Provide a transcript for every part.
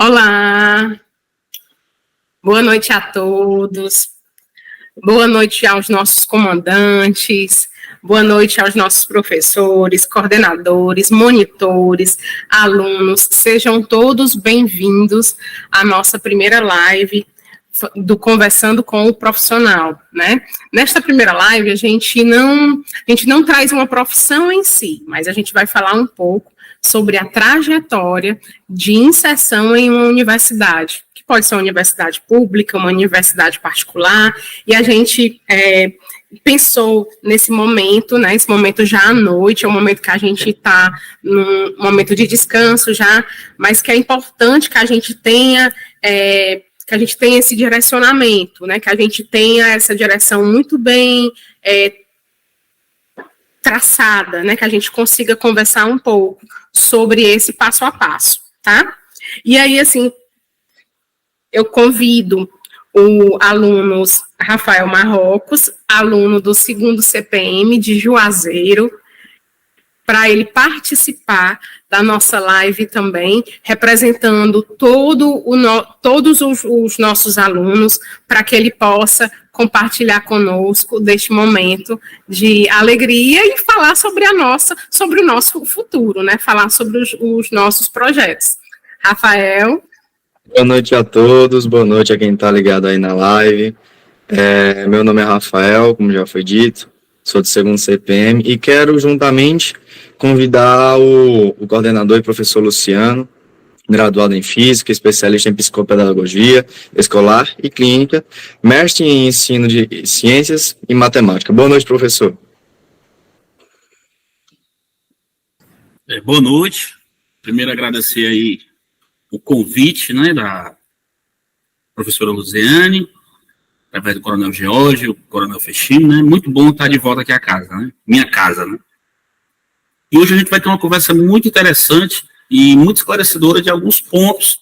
Olá, boa noite a todos, boa noite aos nossos comandantes, boa noite aos nossos professores, coordenadores, monitores, alunos, sejam todos bem-vindos à nossa primeira live do Conversando com o Profissional, né? Nesta primeira live, a gente não traz uma profissão em si, mas a gente vai falar um pouco sobre a trajetória de inserção em uma universidade, que pode ser uma universidade pública, uma universidade particular, e a gente pensou nesse momento, né, esse momento já à noite, é um momento que a gente está num momento de descanso já, mas que é importante que a gente tenha esse direcionamento, né, que a gente tenha essa direção muito bem traçada, né, que a gente consiga conversar um pouco sobre esse passo a passo, tá? E aí, assim, eu convido o aluno Rafael Marrocos, aluno do 2º CPM de Juazeiro, para ele participar da nossa live também, representando todos os nossos alunos, para que ele possa compartilhar conosco deste momento de alegria e falar sobre o nosso futuro, né? Falar sobre os nossos projetos. Rafael. Boa noite a todos, boa noite a quem está ligado aí na live. Meu nome é Rafael, como já foi dito, sou do 2º CPM e quero juntamente convidar o coordenador e professor Luciano, graduado em Física, especialista em Psicopedagogia Escolar e Clínica, mestre em Ensino de Ciências e Matemática. Boa noite, professor. Boa noite. Primeiro, agradecer aí o convite, né, da professora Luziane, através do Coronel George, o Coronel Fechino, né? Muito bom estar de volta aqui à casa, né? Minha casa, né? E hoje a gente vai ter uma conversa muito interessante e muito esclarecedora de alguns pontos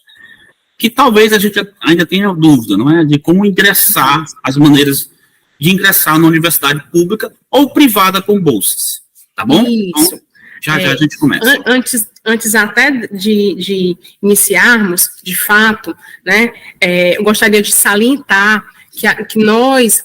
que talvez a gente ainda tenha dúvida, não é? De como ingressar, as maneiras de ingressar na universidade pública ou privada com bolsas, tá bom? Isso. Então, já a gente começa. Antes até de iniciarmos, de fato, né, eu gostaria de salientar que nós,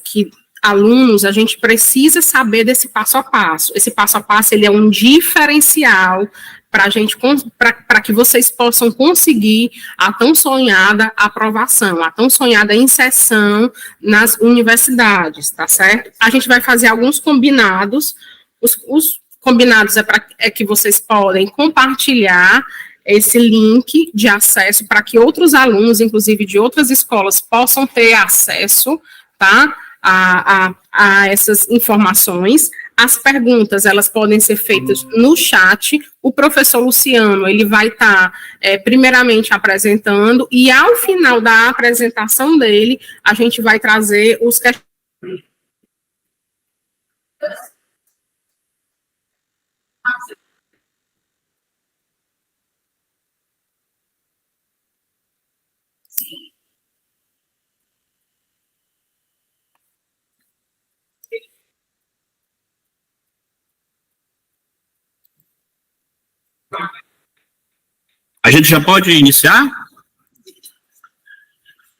alunos, a gente precisa saber desse passo a passo. Esse passo a passo, ele é um diferencial para que vocês possam conseguir a tão sonhada aprovação, a tão sonhada inserção nas universidades, tá certo? A gente vai fazer alguns combinados, os combinados é que vocês podem compartilhar esse link de acesso para que outros alunos, inclusive de outras escolas, possam ter acesso, tá, a essas informações. As perguntas, elas podem ser feitas no chat. O professor Luciano, ele vai estar, primeiramente, apresentando, e ao final da apresentação dele, a gente vai trazer os questionamentos. A gente já pode iniciar?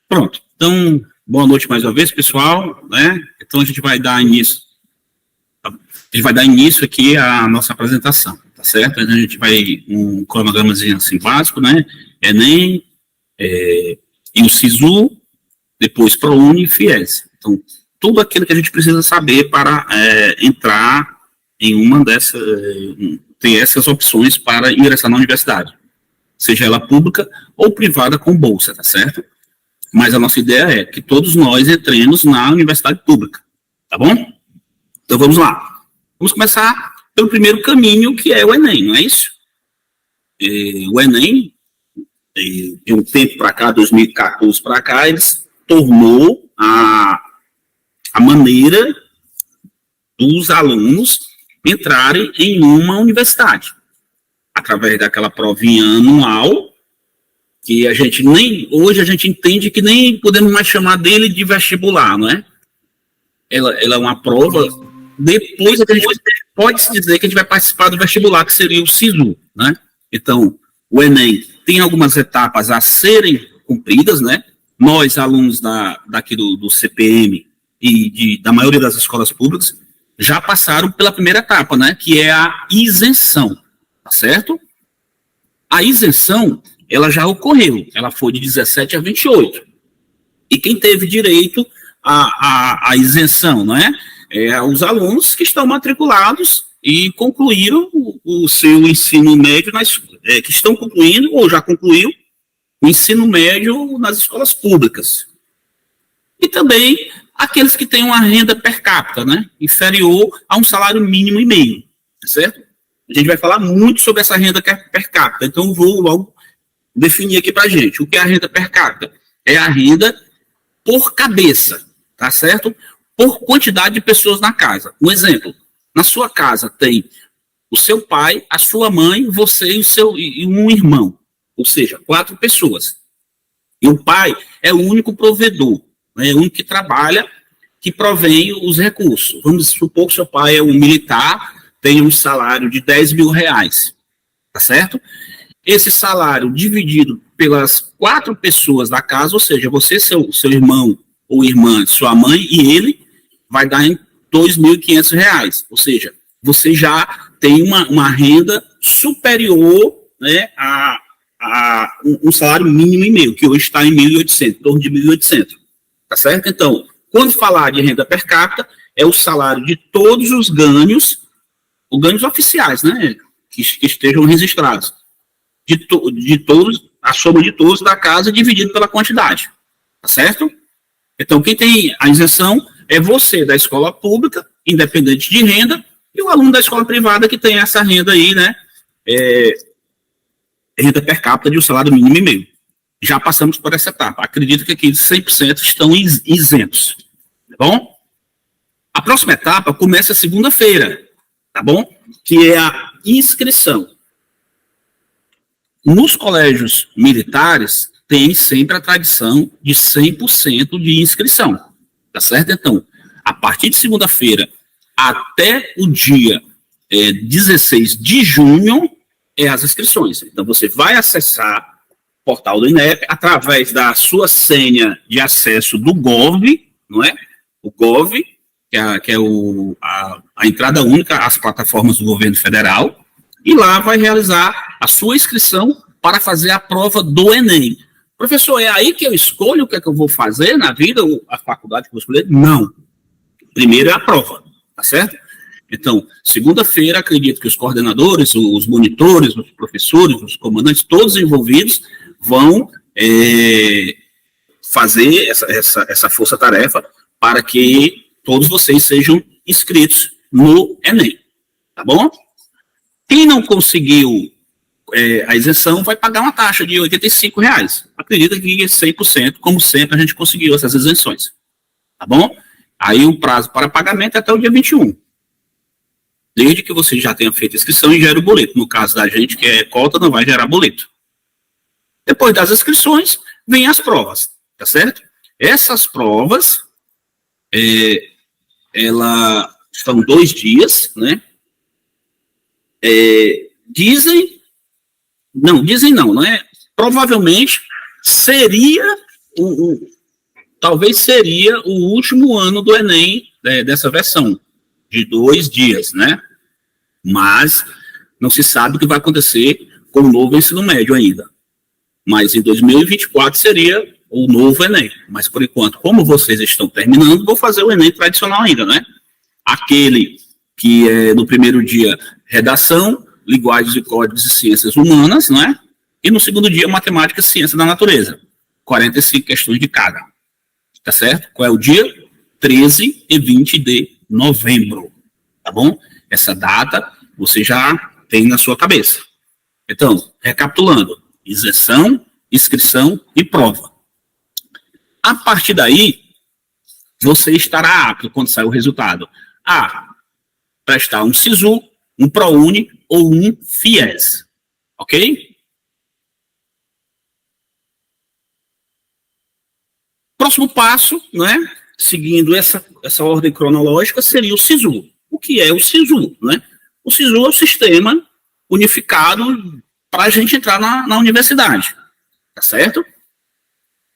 Pronto. Então, boa noite mais uma vez, pessoal, né? Então, a gente vai dar início aqui à nossa apresentação, tá certo? A gente vai um cronogramazinho assim básico, né? Enem, e o SISU, depois ProUni e FIES. Então, tudo aquilo que a gente precisa saber para entrar em uma dessas, ter essas opções para ingressar na universidade, seja ela pública ou privada com bolsa, tá certo? Mas a nossa ideia é que todos nós entremos na universidade pública, tá bom? Então vamos lá. Vamos começar pelo primeiro caminho, que é o Enem, não é isso? O Enem, de um tempo para cá, 2014 para cá, ele tornou a maneira dos alunos entrarem em uma universidade, através daquela provinha anual, que hoje a gente entende que nem podemos mais chamar dele de vestibular, não é? Ela é uma prova, depois a gente pode-se dizer que a gente vai participar do vestibular, que seria o SISU, né? Então, o Enem tem algumas etapas a serem cumpridas, né? Nós, alunos daqui do CPM e da maioria das escolas públicas, já passaram pela primeira etapa, né? Que é a isenção, tá certo? A isenção, ela já ocorreu, ela foi de 17 a 28. E quem teve direito à isenção, não é? Os alunos que estão matriculados e concluíram o seu ensino médio, que estão concluindo ou já concluiu o ensino médio nas escolas públicas. E também aqueles que têm uma renda per capita, né, inferior a um salário mínimo e meio, certo? A gente vai falar muito sobre essa renda per capita, então vou logo definir aqui para a gente. O que é a renda per capita? É a renda por cabeça, tá certo? Por quantidade de pessoas na casa. Um exemplo, na sua casa tem o seu pai, a sua mãe, você e um irmão, ou seja, 4 pessoas. E o pai é o único provedor, né, é o único que trabalha, que provém os recursos. Vamos supor que seu pai é um militar, tem um salário de 10 mil reais, tá certo? Esse salário dividido pelas 4 pessoas da casa, ou seja, você, seu irmão ou irmã, sua mãe e ele, vai dar em R$ 2.500, ou seja, você já tem uma renda superior, né, a um salário mínimo e meio, que hoje está em 1.800, em torno de 1.800, tá certo? Então, quando falar de renda per capita, é o salário de todos os ganhos, os ganhos oficiais, né, que estejam registrados, de todos, a soma de todos da casa dividido pela quantidade, tá certo? Então, quem tem a isenção é você da escola pública, independente de renda, e o aluno da escola privada que tem essa renda aí, né, renda per capita de um salário mínimo e meio. Já passamos por essa etapa. Acredito que aqui 100% estão isentos, tá bom? A próxima etapa começa segunda-feira, tá bom? Que é a inscrição. Nos colégios militares, tem sempre a tradição de 100% de inscrição, tá certo? Então, a partir de segunda-feira até o dia 16 de junho, as inscrições. Então, você vai acessar o portal do INEP através da sua senha de acesso do Gov, não é? O Gov, que é a entrada única às plataformas do governo federal, e lá vai realizar a sua inscrição para fazer a prova do Enem. Professor, é aí que eu escolho o que é que eu vou fazer na vida, ou a faculdade que eu vou escolher? Não. Primeiro é a prova, tá certo? Então, segunda-feira, acredito que os coordenadores, os monitores, os professores, os comandantes, todos envolvidos, vão fazer essa força-tarefa para que todos vocês sejam inscritos no Enem, tá bom? Quem não conseguiu a isenção vai pagar uma taxa de R$ 85. Acredita que 100%, como sempre, a gente conseguiu essas isenções, tá bom? Aí o prazo para pagamento é até o dia 21. Desde que você já tenha feito a inscrição e gere o boleto. No caso da gente, que é cota, não vai gerar boleto. Depois das inscrições, vem as provas, tá certo? Essas provas, elas são 2 dias, né? Dizem não, né? Provavelmente talvez seria o último ano do Enem dessa versão, de 2 dias, né? Mas não se sabe o que vai acontecer com o novo ensino médio ainda. Mas em 2024 seria o novo Enem. Mas por enquanto, como vocês estão terminando, vou fazer o Enem tradicional ainda, né? Aquele que é no primeiro dia redação, linguagens e códigos e ciências humanas, né? E no segundo dia matemática e ciência da natureza. 45 questões de cada. Tá certo? Qual é o dia? 13 e 20 de novembro. Tá bom? Essa data você já tem na sua cabeça. Então, recapitulando: isenção, inscrição e prova. A partir daí, você estará apto, quando sair o resultado, a prestar um SISU, um ProUni ou um FIES. Ok? Próximo passo, né, seguindo essa ordem cronológica, seria o SISU. O que é o SISU? Né? O SISU é o Sistema Unificado para a gente entrar na universidade, tá certo?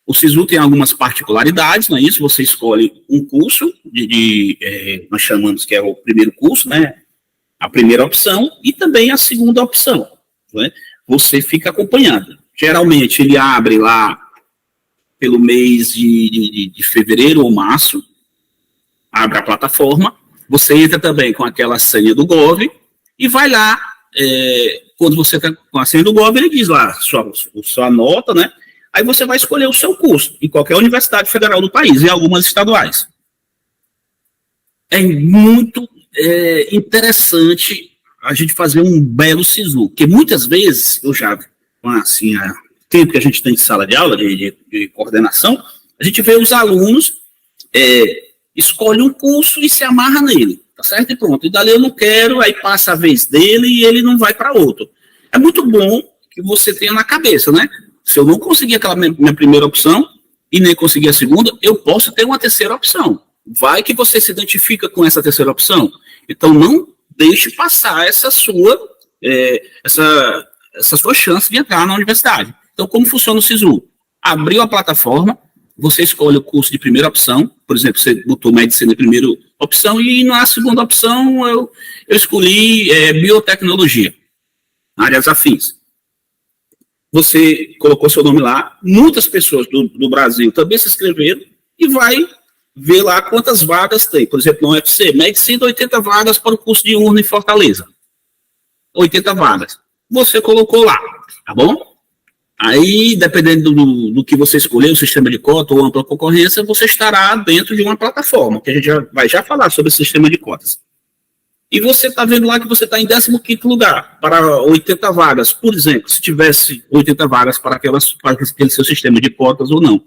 O SISU tem algumas particularidades, não é isso? Você escolhe um curso, nós chamamos que é o primeiro curso, né? A primeira opção e também a segunda opção, né? Você fica acompanhando. Geralmente ele abre lá pelo mês de fevereiro ou março, abre a plataforma, você entra também com aquela senha do Gov e vai lá, quando você está com a senha do Gov, ele diz lá sua nota, né? Aí você vai escolher o seu curso em qualquer universidade federal do país e algumas estaduais. É muito interessante a gente fazer um belo SISU, porque muitas vezes, eu já, assim, há tempo que a gente tem de sala de aula, de coordenação, a gente vê os alunos, escolhe um curso e se amarra nele, tá certo? E pronto, e dali eu não quero, aí passa a vez dele e ele não vai para outro. É muito bom que você tenha na cabeça, né? Se eu não conseguir aquela minha primeira opção e nem conseguir a segunda, eu posso ter uma terceira opção. Vai que você se identifica com essa terceira opção. Então, não deixe passar essa sua chance de entrar na universidade. Então, como funciona o SISU? Abriu a plataforma, você escolhe o curso de primeira opção, por exemplo, você botou medicina em primeira opção e na segunda opção eu escolhi biotecnologia, áreas afins. Você colocou seu nome lá, muitas pessoas do Brasil também se inscreveram e vai ver lá quantas vagas tem. Por exemplo, no UFC, medicina, 80 vagas para o curso de urna em Fortaleza. 80 vagas. Você colocou lá, tá bom? Aí, dependendo do que você escolher, o sistema de cota ou ampla concorrência, você estará dentro de uma plataforma, que a gente vai falar sobre o sistema de cotas. E você está vendo lá que você está em 15º lugar, para 80 vagas, por exemplo, se tivesse 80 vagas para aquele seu sistema de cotas ou não.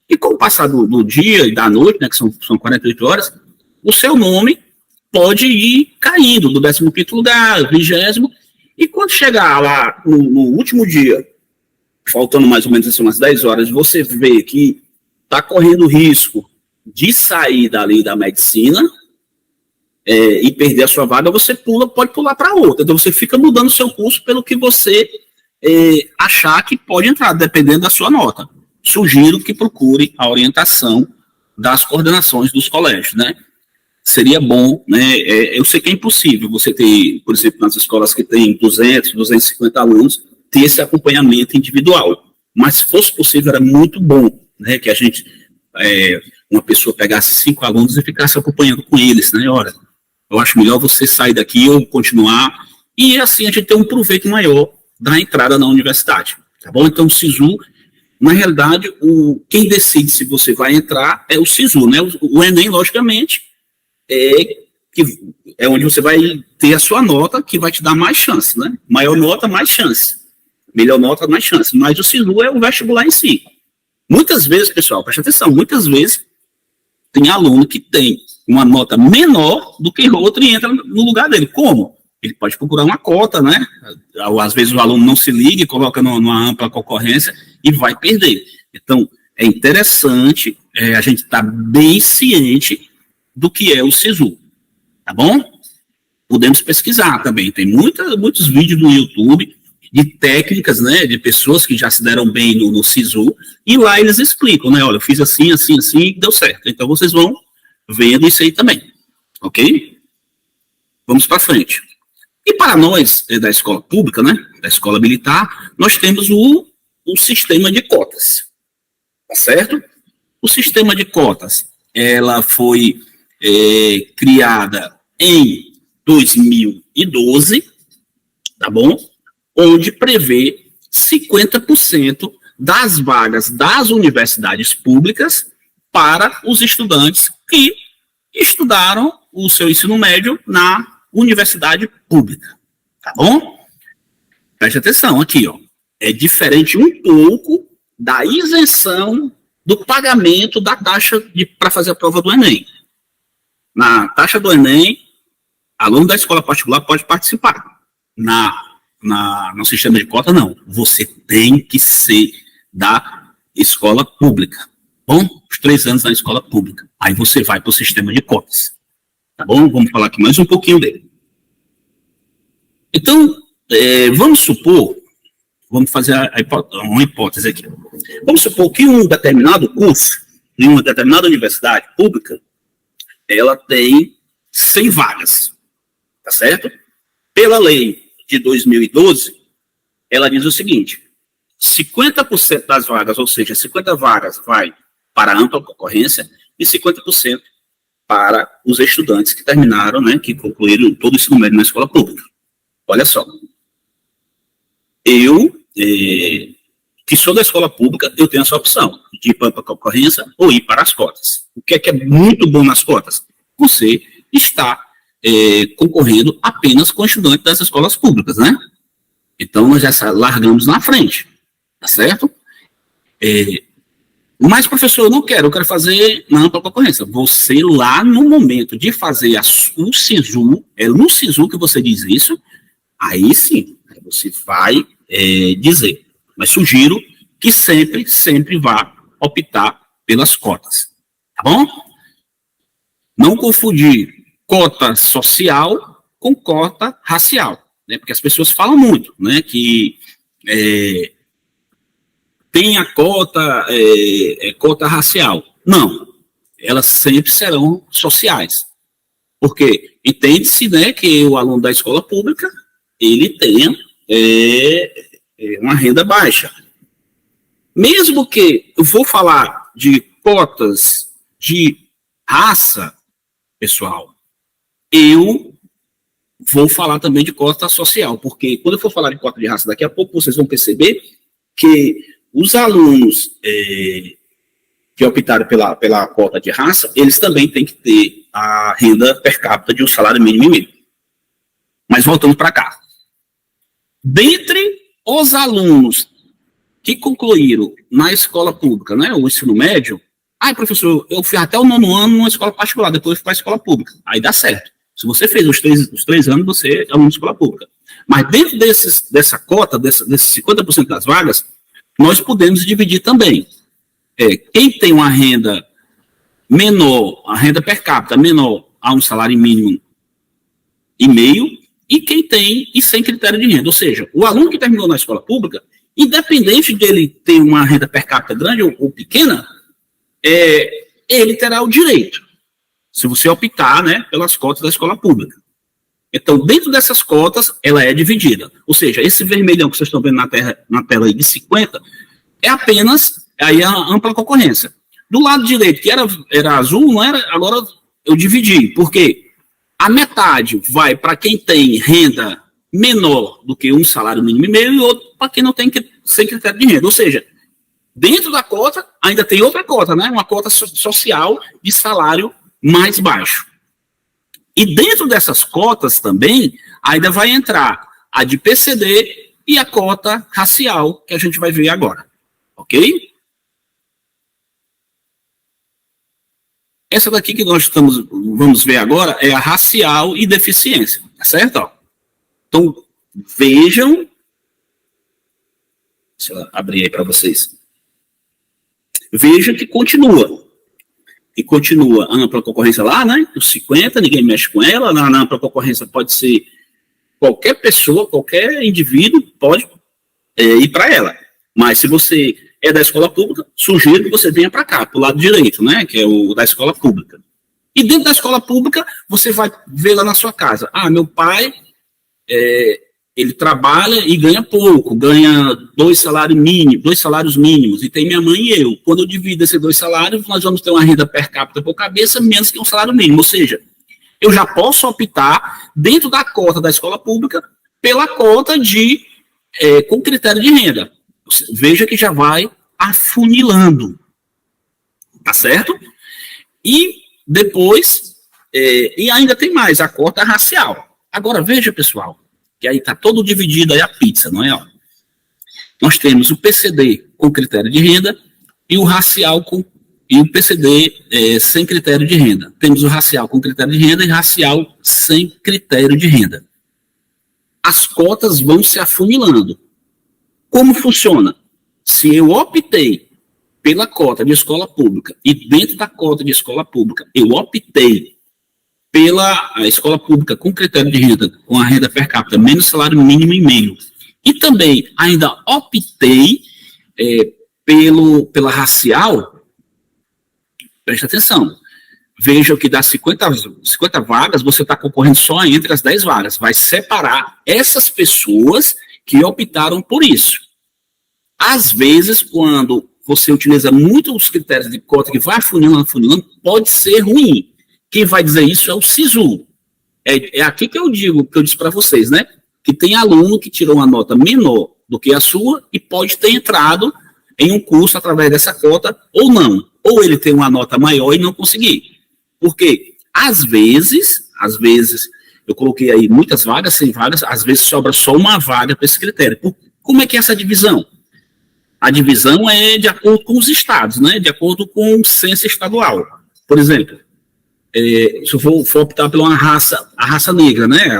E com o passar do dia e da noite, né, que são 48 horas, o seu nome pode ir caindo do 15º lugar, 20º, e quando chegar lá no último dia, faltando mais ou menos assim, umas 10 horas, você vê que está correndo risco de sair dali da medicina e perder a sua vaga, você pode pular para outra. Então você fica mudando o seu curso pelo que você achar que pode entrar, dependendo da sua nota. Sugiro que procure a orientação das coordenações dos colégios, né? Seria bom, né? Eu sei que é impossível você ter, por exemplo, nas escolas que tem 200, 250 alunos, ter esse acompanhamento individual. Mas se fosse possível, era muito bom, né? Que a gente, uma pessoa pegasse 5 alunos e ficasse acompanhando com eles, né? Olha, eu acho melhor você sair daqui ou continuar, e assim a gente tem um proveito maior da entrada na universidade, tá bom? Então, o SISU, na realidade, quem decide se você vai entrar é o SISU, né? O Enem, logicamente, é onde você vai ter a sua nota, que vai te dar mais chance, né? Maior nota, mais chance. Melhor nota, mais chance. Mas o SISU é o vestibular em si. Muitas vezes, pessoal, preste atenção, muitas vezes tem aluno que tem uma nota menor do que outro e entra no lugar dele. Como? Ele pode procurar uma cota, né? Às vezes o aluno não se liga e coloca numa ampla concorrência e vai perder. Então, é interessante a gente estar bem ciente do que é o SISU, tá bom? Podemos pesquisar também. Tem muitos vídeos no YouTube de técnicas, né? De pessoas que já se deram bem no SISU e lá eles explicam, né? Olha, eu fiz assim, assim, assim e deu certo. Então, vocês vão vendo isso aí também, ok? Vamos para frente. E para nós, da escola pública, né, da escola militar, nós temos o sistema de cotas, tá certo? O sistema de cotas, ela foi criada em 2012, tá bom? Onde prevê 50% das vagas das universidades públicas para os estudantes que estudaram o seu ensino médio na universidade pública, tá bom? Preste atenção aqui, ó. É diferente um pouco da isenção do pagamento da taxa para fazer a prova do Enem. Na taxa do Enem, aluno da escola particular pode participar. No sistema de cota, não. Você tem que ser da escola pública. Bom, os 3 anos na escola pública. Aí você vai para o sistema de cotas. Tá bom? Vamos falar aqui mais um pouquinho dele. Então, vamos supor vamos fazer uma hipótese aqui. Vamos supor que um determinado curso, em uma determinada universidade pública, ela tem 100 vagas, tá certo? Pela lei de 2012, ela diz o seguinte: 50% das vagas, ou seja, 50 vagas vai para ampla concorrência e 50% para os estudantes que terminaram, né, que concluíram todo o ensino médio na escola pública. Olha só, eu, que sou da escola pública, eu tenho essa opção de ir para a concorrência ou ir para as cotas. O que é muito bom nas cotas? Você está concorrendo apenas com estudantes das escolas públicas, né? Então, nós já largamos na frente, tá certo? Mas, professor, eu não quero, eu quero fazer na ampla concorrência. Você, lá no momento de fazer o SISU, é no SISU que você diz isso, aí sim, você vai dizer. Mas sugiro que sempre vá optar pelas cotas, tá bom? Não confundir cota social com cota racial, né? Porque as pessoas falam muito, né, que tem a cota, cota racial. Não, elas sempre serão sociais. Porque entende-se, né, que o aluno da escola pública, ele tenha uma renda baixa. Mesmo que eu vou falar de cotas de raça, pessoal, eu vou falar também de cota social, porque quando eu for falar de cota de raça daqui a pouco, vocês vão perceber que os alunos que optaram pela cota de raça, eles também têm que ter a renda per capita de um salário mínimo e meio. Mas voltando para cá. Dentre os alunos que concluíram na escola pública, né, o ensino médio, professor, eu fui até o 9º ano numa escola particular, depois fui para a escola pública. Aí dá certo. Se você fez os três anos, você é aluno de escola pública. Mas dentro dessa cota, desses 50% das vagas, nós podemos dividir também. Quem tem uma renda menor, a renda per capita menor a um salário mínimo e meio, e quem tem e sem critério de renda. Ou seja, o aluno que terminou na escola pública, independente dele ter uma renda per capita grande ou pequena, ele terá o direito, se você optar, né, pelas cotas da escola pública. Então, dentro dessas cotas, ela é dividida. Ou seja, esse vermelhão que vocês estão vendo na tela aí de 50, é apenas aí a ampla concorrência. Do lado direito, que era azul, não era, agora eu dividi. Por quê? A metade vai para quem tem renda menor do que um salário mínimo e meio, e outro para quem não tem sem critério de renda. Ou seja, dentro da cota, ainda tem outra cota, né? Uma cota social de salário mais baixo. E dentro dessas cotas também, ainda vai entrar a de PCD e a cota racial, que a gente vai ver agora. Ok? Essa daqui que nós vamos ver agora é a racial e deficiência, tá certo? Então, vejam. Deixa eu abrir aí para vocês. Vejam que continua. E continua a ampla concorrência lá, né? Os 50, ninguém mexe com ela. Na ampla concorrência pode ser qualquer pessoa, qualquer indivíduo pode ir para ela. Mas se você é da escola pública, sugiro que você venha para cá, para o lado direito, né? Que é o da escola pública. E dentro da escola pública, você vai ver lá na sua casa. Meu pai, ele trabalha e ganha pouco, ganha 2 salários mínimos, e tem minha mãe e eu. Quando eu divido esses 2 salários, nós vamos ter uma renda per capita por cabeça menos que um salário mínimo. Ou seja, eu já posso optar, dentro da cota da escola pública, pela cota com critério de renda. Veja que já vai afunilando. Tá certo? E depois, e ainda tem mais, a cota racial. Agora, veja, pessoal, que aí está todo dividido aí a pizza, não é? Ó. Nós temos o PCD com critério de renda e o racial e o PCD sem critério de renda. Temos o racial com critério de renda e racial sem critério de renda. As cotas vão se afunilando. Como funciona? Se eu optei pela cota de escola pública e dentro da cota de escola pública eu optei pela escola pública com critério de renda, com a renda per capita menos salário mínimo e meio, E também ainda optei pela racial. Presta atenção. Veja que das 50 vagas, você está concorrendo só entre as 10 vagas. Vai separar essas pessoas que optaram por isso. Às vezes, quando você utiliza muito os critérios de cota que vai afunilando, pode ser ruim. Quem vai dizer isso é o SISU. É aqui que eu disse para vocês, né? Que tem aluno que tirou uma nota menor do que a sua e pode ter entrado em um curso através dessa cota ou não. Ou ele tem uma nota maior e não conseguir. Porque, às vezes, eu coloquei aí muitas vagas, 100 vagas, às vezes sobra só uma vaga para esse critério. Como é que é essa divisão? A divisão é de acordo com os estados, né? De acordo com o censo estadual. Por exemplo, se eu for optar pela a raça negra, né?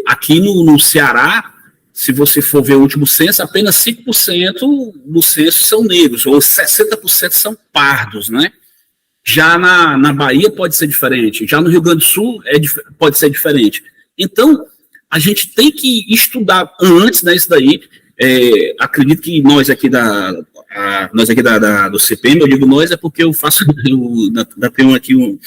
Aqui no Ceará, se você for ver o último censo, apenas 5% do censo são negros, ou 60% são pardos, né? Já na Bahia pode ser diferente, já no Rio Grande do Sul pode ser diferente. Então, a gente tem que estudar antes, né, isso daí. Acredito que nós aqui do CPM, eu digo nós, é porque eu tenho aqui um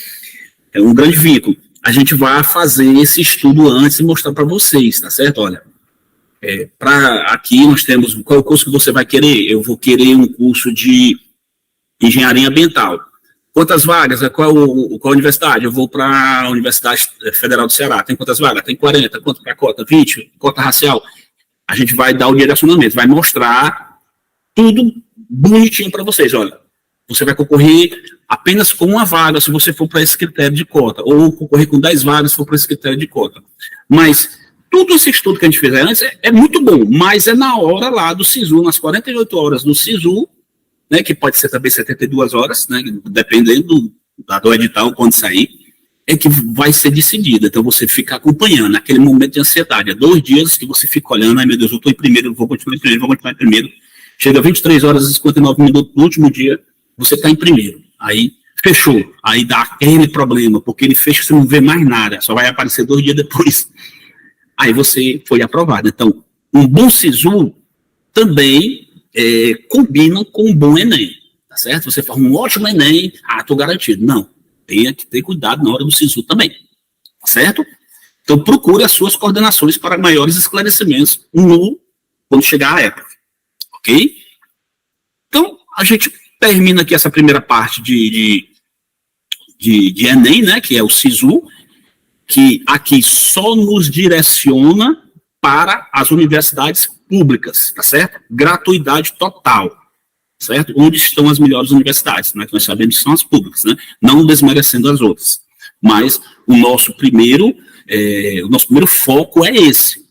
grande vínculo. A gente vai fazer esse estudo antes e mostrar para vocês, tá certo? Olha, aqui nós temos, qual é o curso que você vai querer? Eu vou querer um curso de engenharia ambiental. Quantas vagas? Qual a universidade? Eu vou para a Universidade Federal do Ceará. Tem quantas vagas? Tem 40. Quanto para a cota? 20. Cota racial. A gente vai dar o direcionamento, vai mostrar tudo bonitinho para vocês. Olha, você vai concorrer apenas com uma vaga se você for para esse critério de cota, ou concorrer com 10 vagas se for para esse critério de cota. Mas tudo esse estudo que a gente fez antes é muito bom, mas é na hora lá do SISU, nas 48 horas do SISU, né, que pode ser também 72 horas, né, dependendo do edital, quando sair, é que vai ser decidida. Então, você fica acompanhando aquele momento de ansiedade. É 2 dias que você fica olhando, ai meu Deus, eu estou em primeiro, vou continuar em primeiro. Chega 23 horas e 59 minutos no último dia, você está em primeiro. Aí, fechou. Aí dá aquele problema, porque ele fecha, você não vê mais nada, só vai aparecer 2 dias depois. Aí você foi aprovado. Então, um bom SISU também combina com um bom Enem, tá certo? Você faz um ótimo Enem, estou garantido. Não, tenha que ter cuidado na hora do SISU também, tá certo? Então, procure as suas coordenações para maiores esclarecimentos quando chegar a época, ok? Então, a gente termina aqui essa primeira parte de Enem, né, que é o SISU, que aqui só nos direciona para as universidades públicas, tá certo? Gratuidade total, certo? Onde estão as melhores universidades, né? Que nós sabemos que são as públicas, né? Não desmerecendo as outras. Mas o nosso primeiro foco é esse,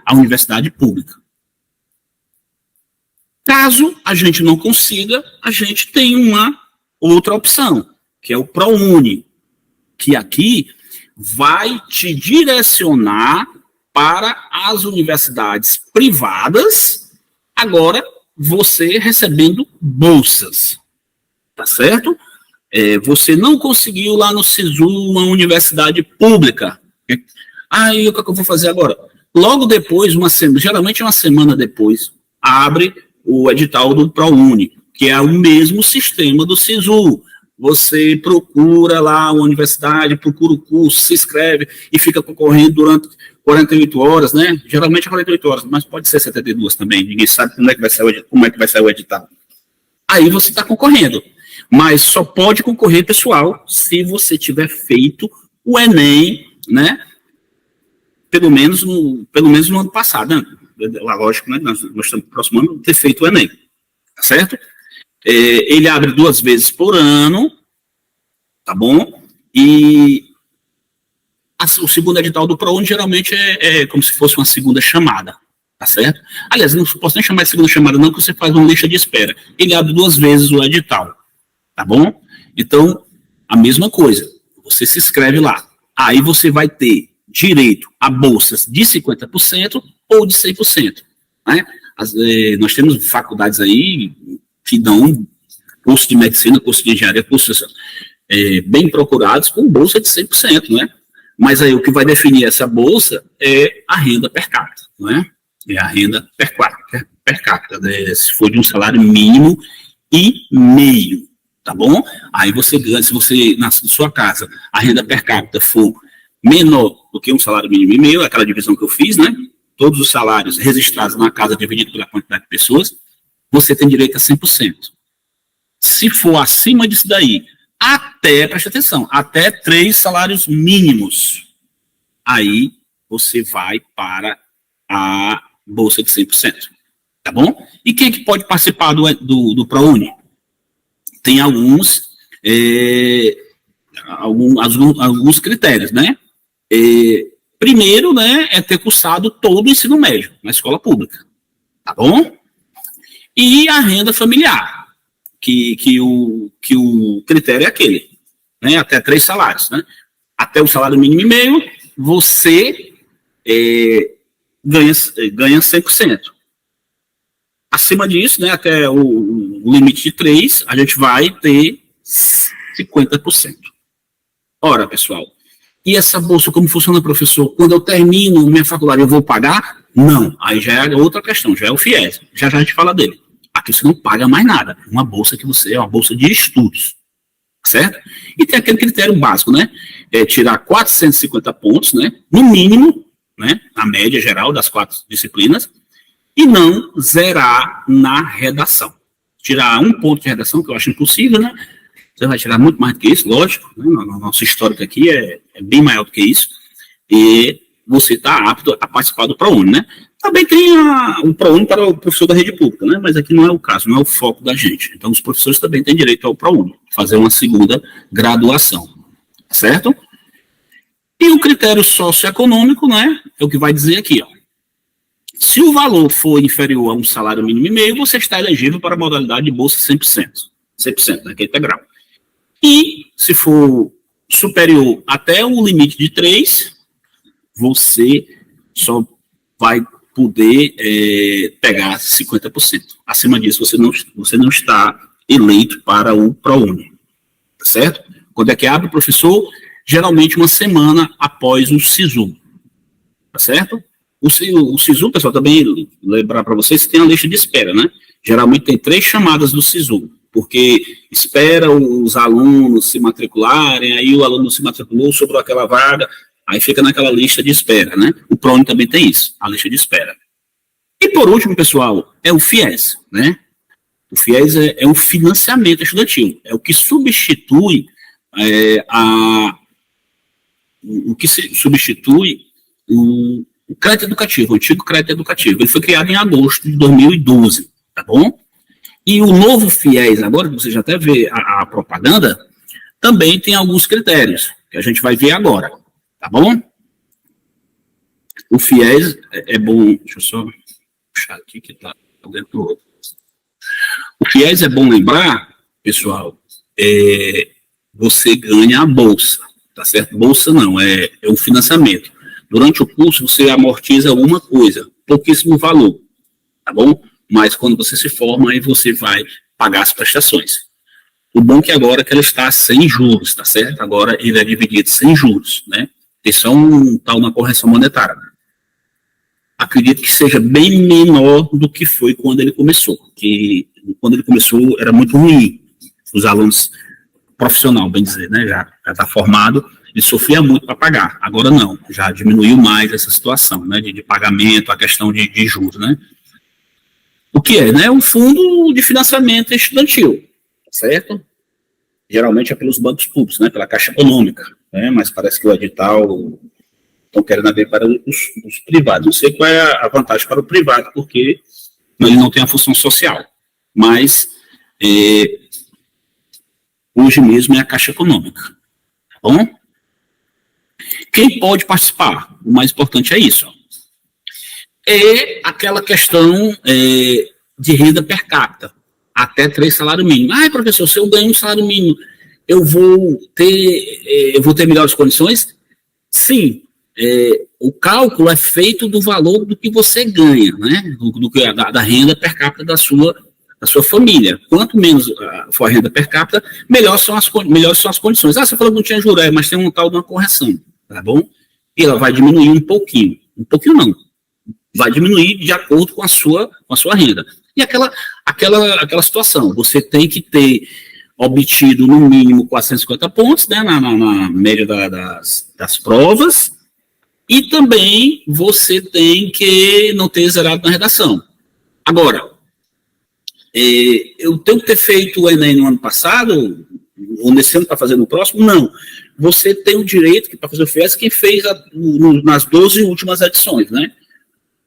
a universidade pública. Caso a gente não consiga, a gente tem uma outra opção, que é o ProUni, que aqui vai te direcionar para as universidades privadas, agora você recebendo bolsas, tá certo? Você não conseguiu lá no SISU uma universidade pública. Aí o que eu vou fazer agora? Logo depois, geralmente uma semana depois, abre o edital do ProUni, que é o mesmo sistema do SISU. Você procura lá uma universidade, procura o curso, se inscreve e fica concorrendo durante 48 horas, né? Geralmente é 48 horas, mas pode ser 72 também. Ninguém sabe como é que vai sair o edital. Aí você está concorrendo. Mas só pode concorrer, pessoal, se você tiver feito o Enem, né? Pelo menos no ano passado, né? Lógico, né? Nós estamos próximo ano de ter feito o Enem, tá certo? Ele abre 2 vezes por ano, tá bom? E o segundo edital do ProUni geralmente é como se fosse uma segunda chamada, tá certo? Aliás, não posso nem chamar de segunda chamada não, que você faz uma lista de espera. Ele abre 2 vezes o edital, tá bom? Então, a mesma coisa, você se inscreve lá. Aí você vai ter direito a bolsas de 50% ou de 100%, né? Nós temos faculdades aí que dão curso de medicina, curso de engenharia, cursos bem procurados com bolsa de 100%, né? Mas aí o que vai definir essa bolsa é a renda per capita, não é? É a renda per capita, né? Se for de um salário mínimo e meio, tá bom? Aí você ganha, se você, na sua casa, a renda per capita for menor do que um salário mínimo e meio, aquela divisão que eu fiz, né? Todos os salários registrados na casa dividido pela quantidade de pessoas, você tem direito a 100%. Se for acima disso daí, preste atenção, até 3 salários mínimos, aí você vai para a bolsa de 100%, tá bom? E quem é que pode participar do ProUni? Tem alguns critérios, né? Primeiro, né, é ter cursado todo o ensino médio na escola pública, tá bom? E a renda familiar, que o critério é aquele, né, até 3 salários, né? Até o salário mínimo e meio, você ganha 100%. Acima disso, né, até o limite de 3, a gente vai ter 50%. Ora, pessoal, e essa bolsa, como funciona, professor? Quando eu termino minha faculdade, eu vou pagar? Não, aí já é outra questão, já é o FIES, já a gente fala dele. Aqui você não paga mais nada, é uma bolsa que é uma bolsa de estudos, certo? E tem aquele critério básico, né? É tirar 450 pontos, né? No mínimo, né? Na média geral das 4 disciplinas, e não zerar na redação. Tirar 1 ponto de redação, que eu acho impossível, né? Você vai tirar muito mais do que isso, lógico, né? Nosso histórico aqui é bem maior do que isso, e você está apto a participar do ProUni, né? Também tem o ProUni para o professor da rede pública, né? Mas aqui não é o caso, não é o foco da gente. Então, os professores também têm direito ao ProUni, fazer uma segunda graduação, certo? E o critério socioeconômico, né? É o que vai dizer aqui, ó. Se o valor for inferior a um salário mínimo e meio, você está elegível para a modalidade de bolsa 100%. 100%, né? Que é integral. E se for superior até o limite de 3, você só vai poder pegar 50%. Acima disso, você não está eleito para o ProUni, tá certo? Quando é que abre, professor? Geralmente uma semana após o SISU, tá certo? O SISU, pessoal, também lembrar para vocês que tem a lista de espera, né? Geralmente tem 3 chamadas do SISU, porque espera os alunos se matricularem, aí o aluno se matriculou, sobrou aquela vaga, aí fica naquela lista de espera, né? O ProUni também tem isso, a lista de espera. E por último, pessoal, é o FIES, né? O FIES é um financiamento estudantil, é o que substitui o crédito educativo, o antigo crédito educativo. Ele foi criado em agosto de 2012, tá bom? E o novo FIES, agora que você já até vê a propaganda, também tem alguns critérios, que a gente vai ver agora, tá bom? O FIES é bom, deixa eu só puxar aqui que tá dentro do outro. O FIES é bom lembrar, pessoal, você ganha a bolsa, tá certo? Bolsa não, é um financiamento. Durante o curso você amortiza alguma coisa, pouquíssimo valor, tá bom? Mas quando você se forma, aí você vai pagar as prestações. O bom que agora é que ela está sem juros, tá certo? Agora ele é dividido sem juros, né? Tem só uma correção monetária. Acredito que seja bem menor do que foi quando ele começou, que quando ele começou era muito ruim. Os alunos profissional, bem dizer, né? Já está formado, ele sofria muito para pagar. Agora não, já diminuiu mais essa situação, né? De pagamento, a questão de juros, né? O que é, né? Um fundo de financiamento estudantil, certo? Geralmente é pelos bancos públicos, né? Pela Caixa Econômica, né? Mas parece que o edital estão querendo abrir para os privados. Não sei qual é a vantagem para o privado, porque ele não tem a função social. Mas hoje mesmo é a Caixa Econômica, tá bom? Quem pode participar? O mais importante é isso, ó. É aquela questão de renda per capita, até 3 salários mínimos. Ah, professor, se eu ganho um salário mínimo, eu vou ter melhores condições? Sim, o cálculo é feito do valor do que você ganha, né? Da renda per capita da sua família. Quanto menos for a renda per capita, melhores são as condições. Ah, você falou que não tinha juré, mas tem um tal de uma correção. tá bom? E ela vai diminuir um pouquinho não, vai diminuir de acordo com a sua renda. E aquela situação, você tem que ter obtido no mínimo 450 pontos, né, na média das provas, e também você tem que não ter zerado na redação. Agora, eu tenho que ter feito o Enem no ano passado, ou nesse ano para fazer no próximo? Não. Você tem o direito, para fazer o FIES, quem fez nas 12 últimas edições, né?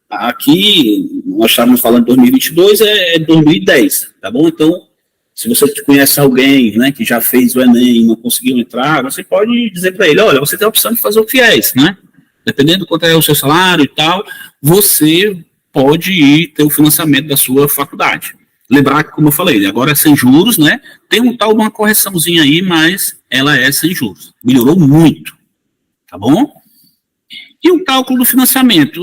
Aqui, nós estávamos falando de 2022, é 2010, tá bom? Então, se você conhece alguém, né, que já fez o Enem e não conseguiu entrar, você pode dizer para ele, olha, você tem a opção de fazer o FIES, né? Dependendo do quanto é o seu salário e tal, você pode ir ter o financiamento da sua faculdade. Lembrar que, como eu falei, agora é sem juros, né? Tem um tal de uma correçãozinha aí, mas ela é sem juros. Melhorou muito, tá bom? E o cálculo do financiamento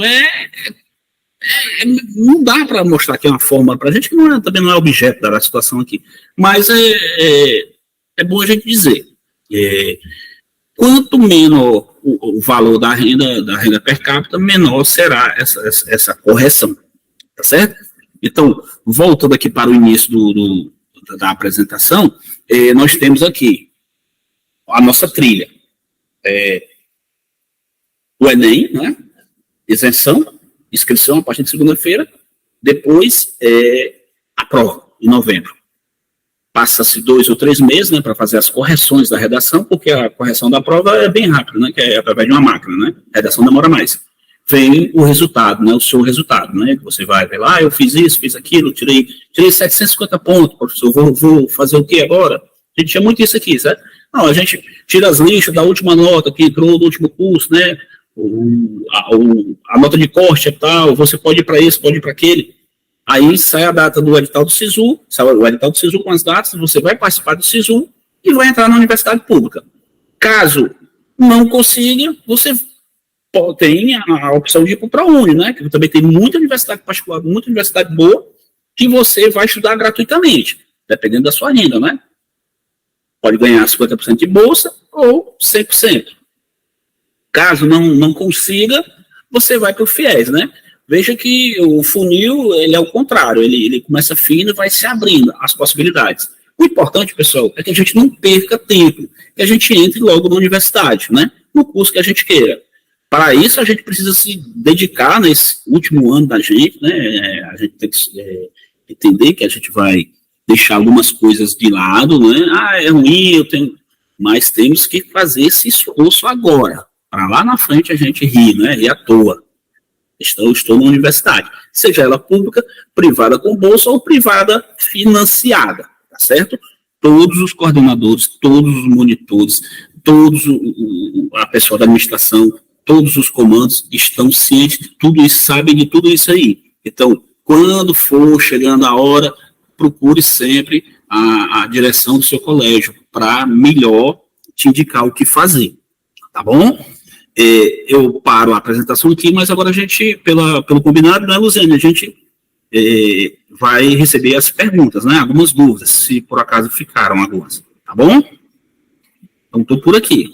não dá para mostrar aqui uma fórmula para a gente, que também não é objeto da situação aqui, mas é bom a gente dizer. Quanto menor o valor da renda per capita, menor será essa correção, tá certo? Então, voltando aqui para o início da apresentação, nós temos aqui a nossa trilha. O Enem, né? Isenção, inscrição a partir de segunda-feira, depois a prova, em novembro. Passa-se 2 ou 3 meses, né, para fazer as correções da redação, porque a correção da prova é bem rápida, né, que é através de uma máquina, né? A redação demora mais. Vem o resultado, né, o seu resultado, né, que você vai ver lá, eu fiz isso, fiz aquilo, tirei 750 pontos, professor, vou fazer o que agora? A gente tinha muito isso aqui, certo? Não, a gente tira as listas da última nota que entrou no último curso, né, a nota de corte e tal, você pode ir para esse, pode ir para aquele, aí sai a data do edital do SISU, sai o edital do SISU com as datas, você vai participar do SISU e vai entrar na universidade pública. Caso não consiga, você tem a opção de ir para o ProUni, né? Que também tem muita universidade particular, muita universidade boa, que você vai estudar gratuitamente, dependendo da sua renda, né? Pode ganhar 50% de bolsa ou 100%. Caso não consiga, você vai para o FIES, né? Veja que o funil, ele é o contrário, ele começa fino e vai se abrindo as possibilidades. O importante, pessoal, é que a gente não perca tempo, que a gente entre logo na universidade, né? No curso que a gente queira. Para isso, a gente precisa se dedicar nesse último ano da gente, né? A gente tem que entender que a gente vai deixar algumas coisas de lado, né? É ruim, mas temos que fazer esse esforço agora, para lá na frente a gente rir, né? Rir à toa. Estou na universidade, seja ela pública, privada com bolsa ou privada financiada, tá certo? Todos os coordenadores, todos os monitores, a pessoa da administração, todos os comandos estão cientes de tudo isso, sabem de tudo isso aí. Então, quando for chegando a hora, procure sempre a direção do seu colégio para melhor te indicar o que fazer, tá bom? Eu paro a apresentação aqui, mas agora a gente, pelo combinado, né, Luziane, a gente vai receber as perguntas, né, algumas dúvidas, se por acaso ficaram algumas, tá bom? Então, estou por aqui.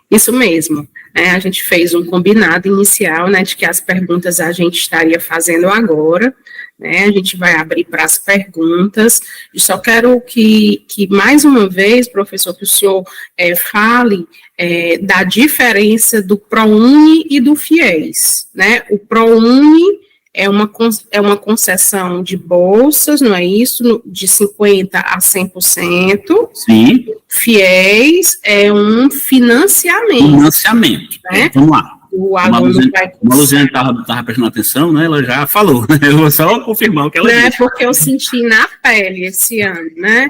Isso mesmo. A gente fez um combinado inicial, né, de que as perguntas a gente estaria fazendo agora, né, a gente vai abrir para as perguntas. Eu só quero que mais uma vez, professor, que o senhor fale da diferença do ProUni e do FIES, né? O ProUni é uma concessão de bolsas, não é isso? De 50% a 100%. Sim. FIES é um financiamento. Financiamento. Né? Vamos lá. O aluno vai... Como a Luziane estava prestando atenção, né? Ela já falou, né? Eu vou só confirmar o que ela disse. É porque eu senti na pele esse ano, né?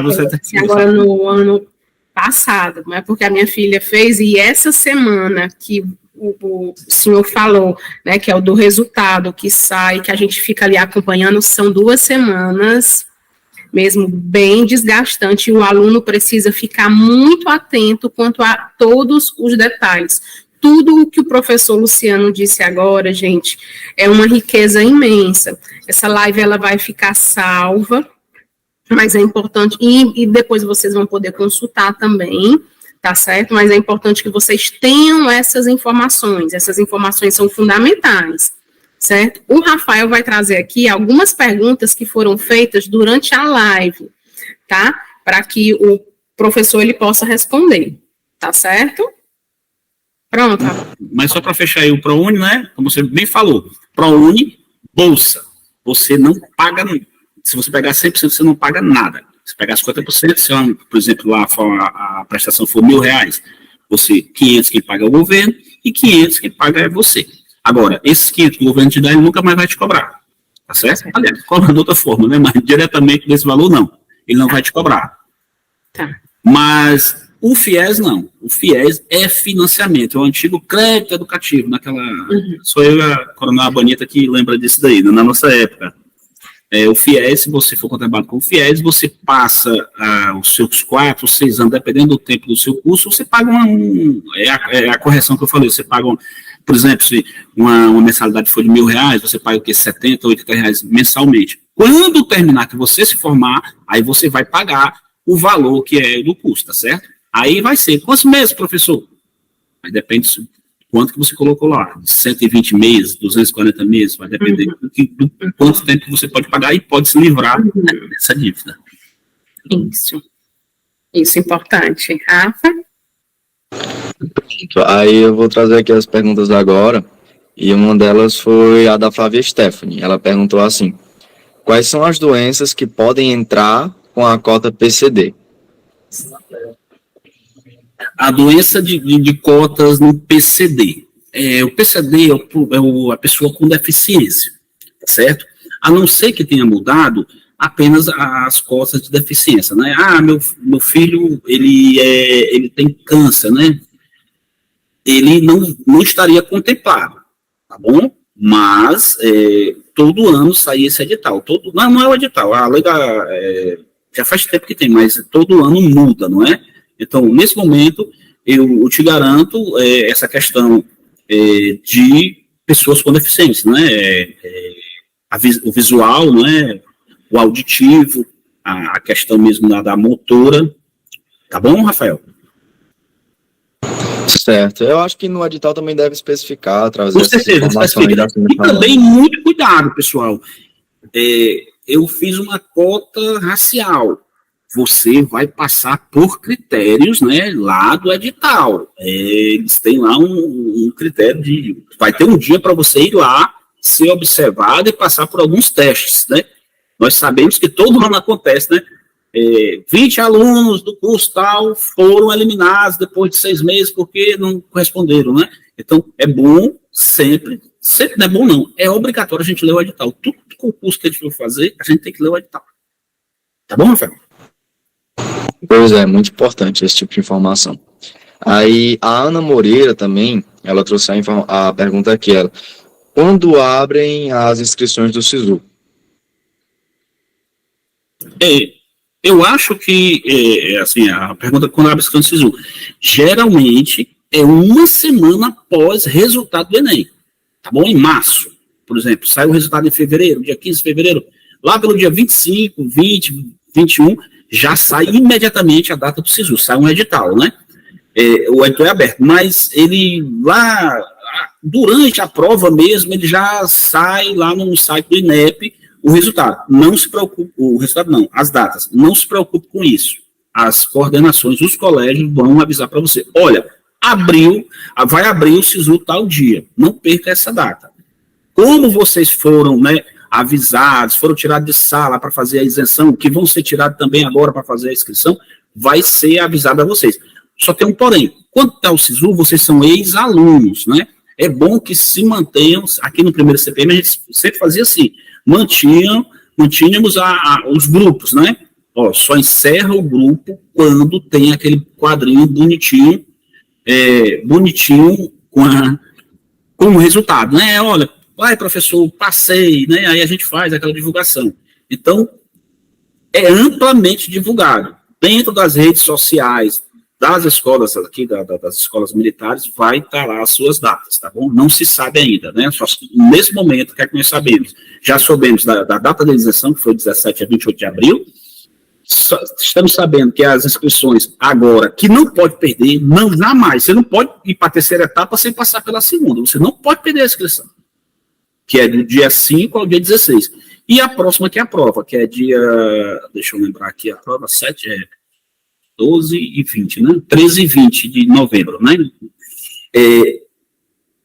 Você assim, agora no ano passado, né? Porque a minha filha fez, e essa semana que o senhor falou, né, que é o do resultado que sai, que a gente fica ali acompanhando, são 2 semanas, mesmo bem desgastante, e o aluno precisa ficar muito atento quanto a todos os detalhes. Tudo o que o professor Luciano disse agora, gente, é uma riqueza imensa. Essa live, ela vai ficar salva, mas é importante, e depois vocês vão poder consultar também, tá certo? Mas é importante que vocês tenham essas informações são fundamentais, certo? O Rafael vai trazer aqui algumas perguntas que foram feitas durante a live, tá? Para que o professor ele possa responder, tá certo? Pronto. Mas só para fechar aí o ProUni, né? Como você bem falou, ProUni, bolsa. Você não paga, se você pegar 100%, você não paga nada. Se pegar 50%, se, por exemplo, lá a prestação for R$1.000, você, 500 que paga é o governo e 500 que paga é você. Agora, esses 500 que o governo te dá, ele nunca mais vai te cobrar, tá certo? Aliás, cobra de outra forma, né? Mas diretamente desse valor, não. Ele não vai te cobrar. Tá. Mas o FIES, não. O FIES é financiamento, é o antigo crédito educativo, naquela... Sou eu e a Coronel Bonita que lembra disso daí, na nossa época. O FIES, se você for contemplado com o FIES, você passa os seus 4, 6 anos, dependendo do tempo do seu curso, você paga a correção que eu falei, você paga, por exemplo, se uma mensalidade for de R$1.000, você paga o quê? R$70, R$80 mensalmente. Quando terminar que você se formar, aí você vai pagar o valor que é do curso, tá certo? Aí vai ser, quantos meses, professor? Aí depende quanto que você colocou lá, 120 meses, 240 meses, vai depender do quanto tempo que você pode pagar e pode se livrar dessa dívida. Isso é importante. Rafa? Aí eu vou trazer aqui as perguntas agora, e uma delas foi a da Flávia Stephanie. Ela perguntou assim: quais são as doenças que podem entrar com a cota PCD? A doença de cotas no PCD. O PCD é a pessoa com deficiência, certo? A não ser que tenha mudado apenas as cotas de deficiência, né? Meu filho, ele tem câncer, né? Ele não estaria contemplado, tá bom? Mas todo ano sai esse edital. Não é o edital, a lei já faz tempo que tem, mas todo ano muda, não é? Então, nesse momento, eu te garanto essa questão de pessoas com deficiência, né? O visual, né? O auditivo, a questão mesmo da motora. Tá bom, Rafael? Certo. Eu acho que no edital também deve especificar, trazer essas informações. E também muito cuidado, pessoal. Eu fiz uma cota racial. Você vai passar por critérios, né, lá do edital. Eles têm lá um critério vai ter um dia para você ir lá, ser observado e passar por alguns testes, né? Nós sabemos que todo ano acontece, né? 20 alunos do curso tal foram eliminados depois de 6 meses porque não corresponderam, né? Então, é bom sempre não é bom não, é obrigatório a gente ler o edital. Tudo concurso que a gente for fazer, a gente tem que ler o edital. Tá bom, Rafael? Pois é, muito importante esse tipo de informação. Aí, a Ana Moreira também, ela trouxe a pergunta aqui, quando abrem as inscrições do SISU? Eu acho que, assim, a pergunta quando abre as inscrições do SISU, geralmente é uma semana após resultado do Enem, tá bom? Em março, por exemplo, sai o resultado em fevereiro, dia 15 de fevereiro, lá pelo dia 25, 20, 21, já sai imediatamente a data do SISU, sai um edital, né? O edital é aberto, mas ele lá, durante a prova mesmo, ele já sai lá no site do INEP o resultado. Não se preocupe, o resultado não, as datas, não se preocupe com isso. As coordenações, os colégios vão avisar para você, olha, vai abrir o SISU tal dia, não perca essa data. Como vocês foram, né, avisados, foram tirados de sala para fazer a isenção, que vão ser tirados também agora para fazer a inscrição, vai ser avisado a vocês. Só tem um porém, quanto está o SISU, vocês são ex-alunos, né? É bom que se mantenham, aqui no primeiro CPM a gente sempre fazia assim, mantínhamos os grupos, né? Só encerra o grupo quando tem aquele quadrinho bonitinho com o resultado, né? Olha, vai, professor, passei, né? Aí a gente faz aquela divulgação. Então, é amplamente divulgado. Dentro das redes sociais, das escolas aqui, das escolas militares, vai estar lá as suas datas, tá bom? Não se sabe ainda, né? Só nesse momento, o que é que nós sabemos? Já soubemos da data da isenção, que foi 17 a 28 de abril, estamos sabendo que as inscrições agora, que não pode perder, não, jamais, você não pode ir para a terceira etapa sem passar pela segunda, você não pode perder a inscrição, que é do dia 5 ao dia 16. E a próxima que é a prova, que é dia, deixa eu lembrar aqui, a prova 7 é 12 e 20, né? 13 e 20 de novembro, né?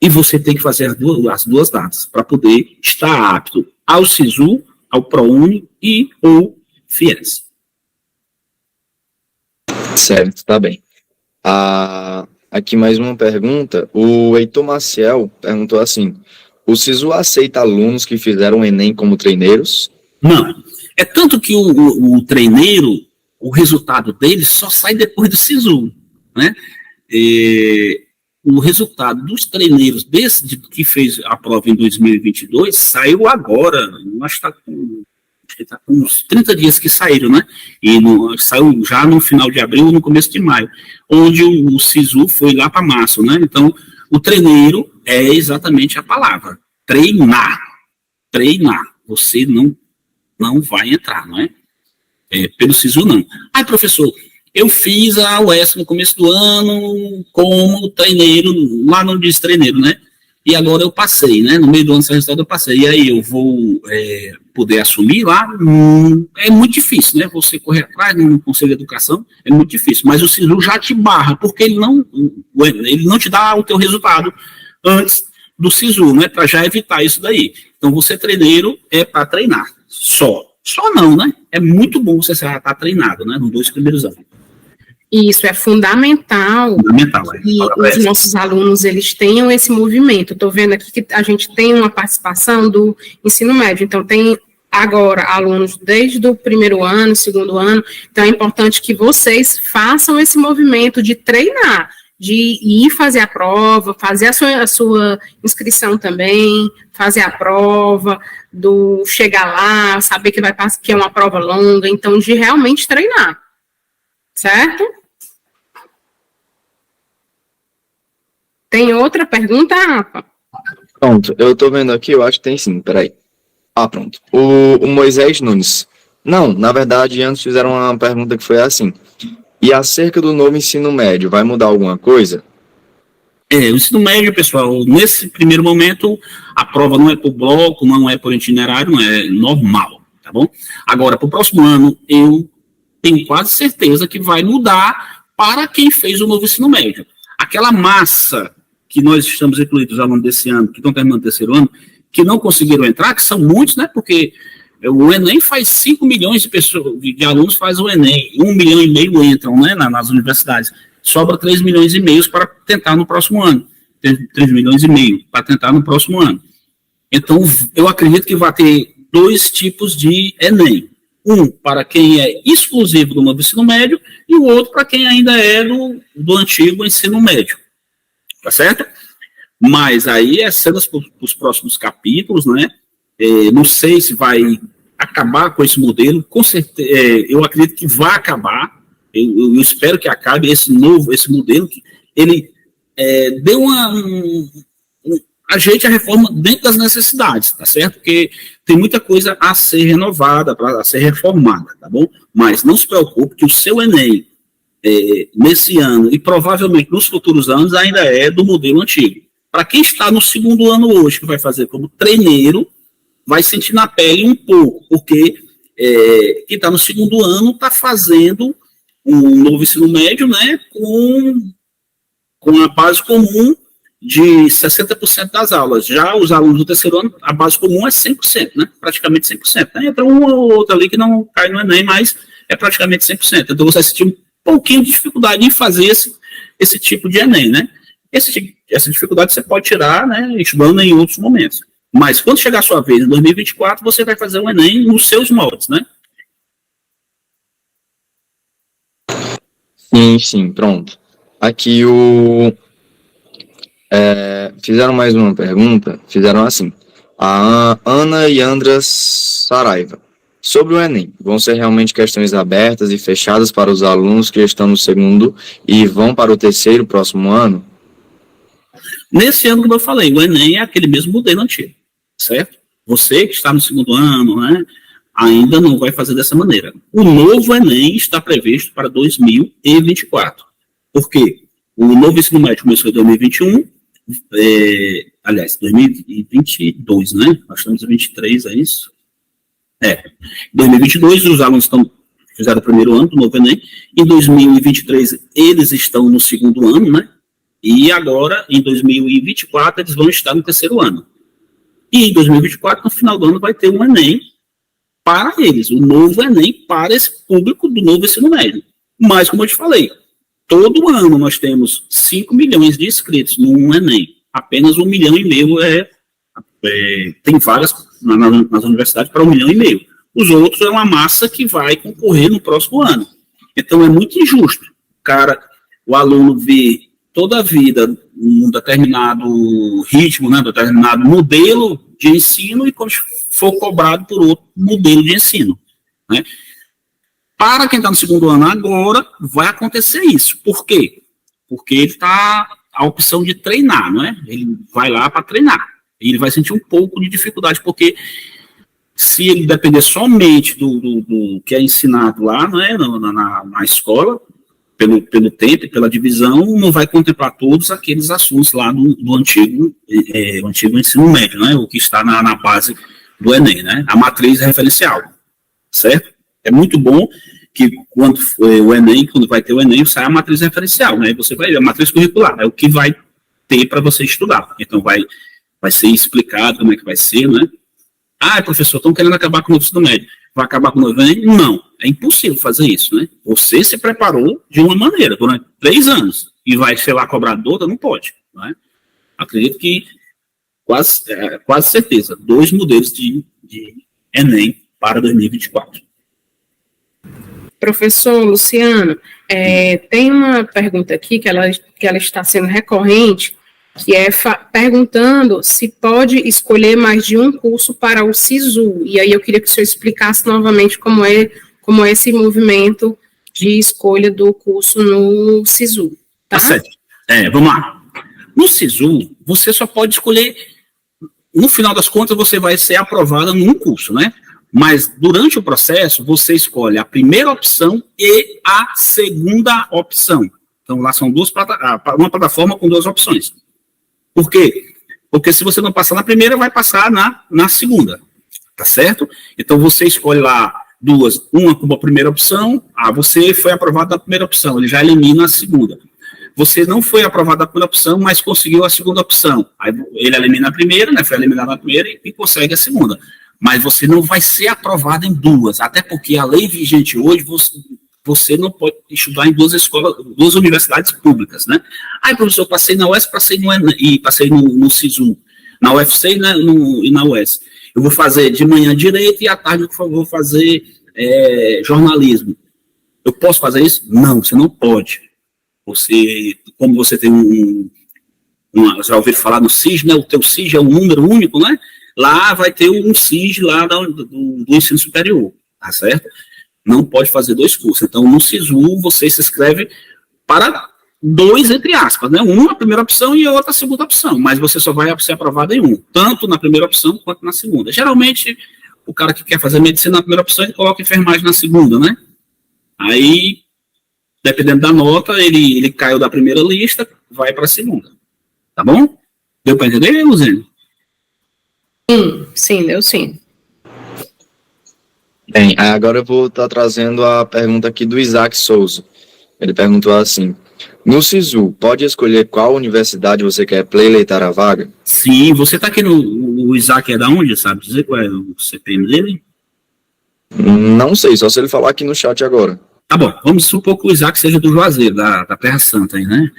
E você tem que fazer as duas datas para poder estar apto ao SISU, ao ProUni e ao FIES. Certo, tá bem. Aqui mais uma pergunta. O Heitor Maciel perguntou assim: o SISU aceita alunos que fizeram o Enem como treineiros? Não. É tanto que o treineiro, o resultado dele só sai depois do SISU, né? O resultado dos treineiros que fez a prova em 2022 saiu agora, acho que está com uns 30 dias que saíram, né? E saiu já no final de abril, no começo de maio, onde o SISU foi lá para março, né? Então, o treineiro é exatamente a palavra, treinar. Treinar. Você não vai entrar, não é? Pelo SISU, não. Aí, professor, eu fiz a UES no começo do ano como treineiro, lá não diz treineiro, né? E agora eu passei, né? No meio do ano, esse resultado eu passei. E aí eu vou poder assumir lá? É muito difícil, né? Você correr atrás no Conselho de Educação é muito difícil. Mas o SISU já te barra, porque ele não te dá o teu resultado antes do SISU, né? Para já evitar isso daí. Então, você treineiro é para treinar. Só não, né? É muito bom você já estar treinado, né? Nos 2 primeiros anos. Isso é fundamental. E os nossos alunos, eles tenham esse movimento. Estou vendo aqui que a gente tem uma participação do ensino médio. Então, tem agora alunos desde o primeiro ano, segundo ano. Então, é importante que vocês façam esse movimento de treinar, de ir fazer a prova, fazer a sua inscrição também, fazer a prova, do chegar lá, saber que vai passar, que é uma prova longa. Então, de realmente treinar. Certo? Tem outra pergunta, Rafa? Pronto, eu tô vendo aqui, eu acho que tem sim, peraí. Pronto. O Moisés Nunes. Não, na verdade, antes fizeram uma pergunta que foi assim: e acerca do novo ensino médio, vai mudar alguma coisa? O ensino médio, pessoal, nesse primeiro momento, a prova não é por bloco, não é por itinerário, não é normal, tá bom? Agora, para o próximo ano, eu tenho quase certeza que vai mudar para quem fez o novo ensino médio. Aquela massa que nós estamos incluídos, os alunos desse ano, que estão terminando o terceiro ano, que não conseguiram entrar, que são muitos, né? Porque o Enem faz 5 milhões de pessoas, de alunos faz o Enem, 1,5 milhão entram, né, nas universidades. Sobra 3,5 milhões para tentar no próximo ano. 3,5 milhões para tentar no próximo ano. Então, eu acredito que vai ter 2 tipos de Enem. Um para quem é exclusivo do novo ensino médio e o outro para quem ainda é do antigo ensino médio. Tá certo? Mas aí é cenas para os próximos capítulos, né? Não sei se vai acabar com esse modelo, com certeza, eu acredito que vai acabar, eu espero que acabe esse modelo, que ele deu ajeite a reforma dentro das necessidades, tá certo? Porque tem muita coisa a ser renovada, a ser reformada, tá bom? Mas não se preocupe que o seu Enem, nesse ano e provavelmente nos futuros anos, ainda é do modelo antigo. Para quem está no segundo ano hoje, que vai fazer como treineiro, vai sentir na pele um pouco, porque quem está no segundo ano está fazendo um novo ensino médio, né, com a base comum de 60% das aulas. Já os alunos do terceiro ano, a base comum é 100%, né, praticamente 100%. Né? Entra um ou outro ali que não cai no Enem, mas é praticamente 100%. Então você vai sentir um pouquinho de dificuldade em fazer esse tipo de Enem, né. Essa dificuldade você pode tirar, né, estudando em outros momentos. Mas quando chegar a sua vez, em 2024, você vai fazer o Enem nos seus moldes, né? Sim, pronto. Aqui fizeram mais uma pergunta, fizeram assim: a Ana e Andras Saraiva. Sobre o Enem, vão ser realmente questões abertas e fechadas para os alunos que estão no segundo e vão para o terceiro próximo ano? Nesse ano, como eu falei, o Enem é aquele mesmo modelo antigo, certo? Você que está no segundo ano, né, ainda não vai fazer dessa maneira. O novo Enem está previsto para 2024. Por quê? O novo ensino médio começou em 2021, aliás, 2022, né? Nós estamos em 2023, é isso? Em 2022, os alunos fizeram o primeiro ano do novo Enem. Em 2023, eles estão no segundo ano, né? E agora, em 2024, eles vão estar no terceiro ano. E em 2024, no final do ano, vai ter um Enem para eles, o novo Enem para esse público do novo ensino médio. Mas, como eu te falei, todo ano nós temos 5 milhões de inscritos no Enem. Apenas 1,5 milhão tem vagas nas universidades para 1,5 milhão. Os outros é uma massa que vai concorrer no próximo ano. Então, é muito injusto. O aluno vê toda a vida um determinado ritmo, né, determinado modelo de ensino e quando for cobrado por outro modelo de ensino. Né? Para quem está no segundo ano agora, vai acontecer isso. Por quê? Porque ele está a opção de treinar, não é? Ele vai lá para treinar. E ele vai sentir um pouco de dificuldade, porque se ele depender somente do que é ensinado lá, não é, na escola, pelo tempo e pela divisão, não vai contemplar todos aqueles assuntos lá do antigo ensino médio, né? O que está na base do Enem, né? A matriz referencial, certo? É muito bom que quando o Enem, quando vai ter o Enem, sai a matriz referencial, né? Você vai ver a matriz curricular, é o que vai ter para você estudar. Então vai ser explicado como é que vai ser, né? Professor, estão querendo acabar com o ensino médio. Vai acabar com o Enem? Não, é impossível fazer isso, né? Você se preparou de uma maneira durante 3 anos e vai, sei lá, cobrar de outra, não pode, né? Acredito que quase certeza, 2 modelos de Enem para 2024. Professor Luciano, tem uma pergunta aqui que ela está sendo recorrente, que é perguntando se pode escolher mais de um curso para o SISU. E aí eu queria que o senhor explicasse novamente como é esse movimento de escolha do curso no SISU. Tá certo. Vamos lá. No SISU, você só pode escolher, no final das contas, você vai ser aprovado num curso, né? Mas durante o processo, você escolhe a primeira opção e a segunda opção. Então, lá são uma plataforma com 2 opções. Por quê? Porque se você não passar na primeira, vai passar na segunda, tá certo? Então, você escolhe lá 2, uma como a primeira opção, você foi aprovado na primeira opção, ele já elimina a segunda. Você não foi aprovado na primeira opção, mas conseguiu a segunda opção. Aí ele elimina a primeira, né? Foi eliminado na primeira e consegue a segunda. Mas você não vai ser aprovado em 2, até porque a lei vigente hoje, você não pode estudar em 2 universidades públicas, né? Professor, passei na UES, passei no SISU, na UFC e na UES. Eu vou fazer de manhã direito e à tarde eu vou fazer jornalismo. Eu posso fazer isso? Não, você não pode. Como você tem já ouviu falar no SIG, né? O teu SIG é um número único, né? Lá vai ter um SIG lá do ensino superior, tá certo? Não pode fazer 2 cursos. Então, no SISU, você se inscreve para 2, entre aspas, né? Uma a primeira opção e a outra a segunda opção. Mas você só vai ser aprovado em um, tanto na primeira opção quanto na segunda. Geralmente, o cara que quer fazer medicina na primeira opção, ele coloca enfermagem na segunda, né? Aí, dependendo da nota, ele caiu da primeira lista, vai para a segunda. Tá bom? Deu para entender, Luziane? Sim, deu sim. Bem, agora eu vou estar trazendo a pergunta aqui do Isaac Souza. Ele perguntou assim: no SISU, pode escolher qual universidade você quer pleitar a vaga? Sim, você está aqui o Isaac é da onde, sabe dizer qual é o CPM dele? Não sei, só se ele falar aqui no chat agora. Tá bom, vamos supor que o Isaac seja do Juazeiro, da Terra Santa aí, né?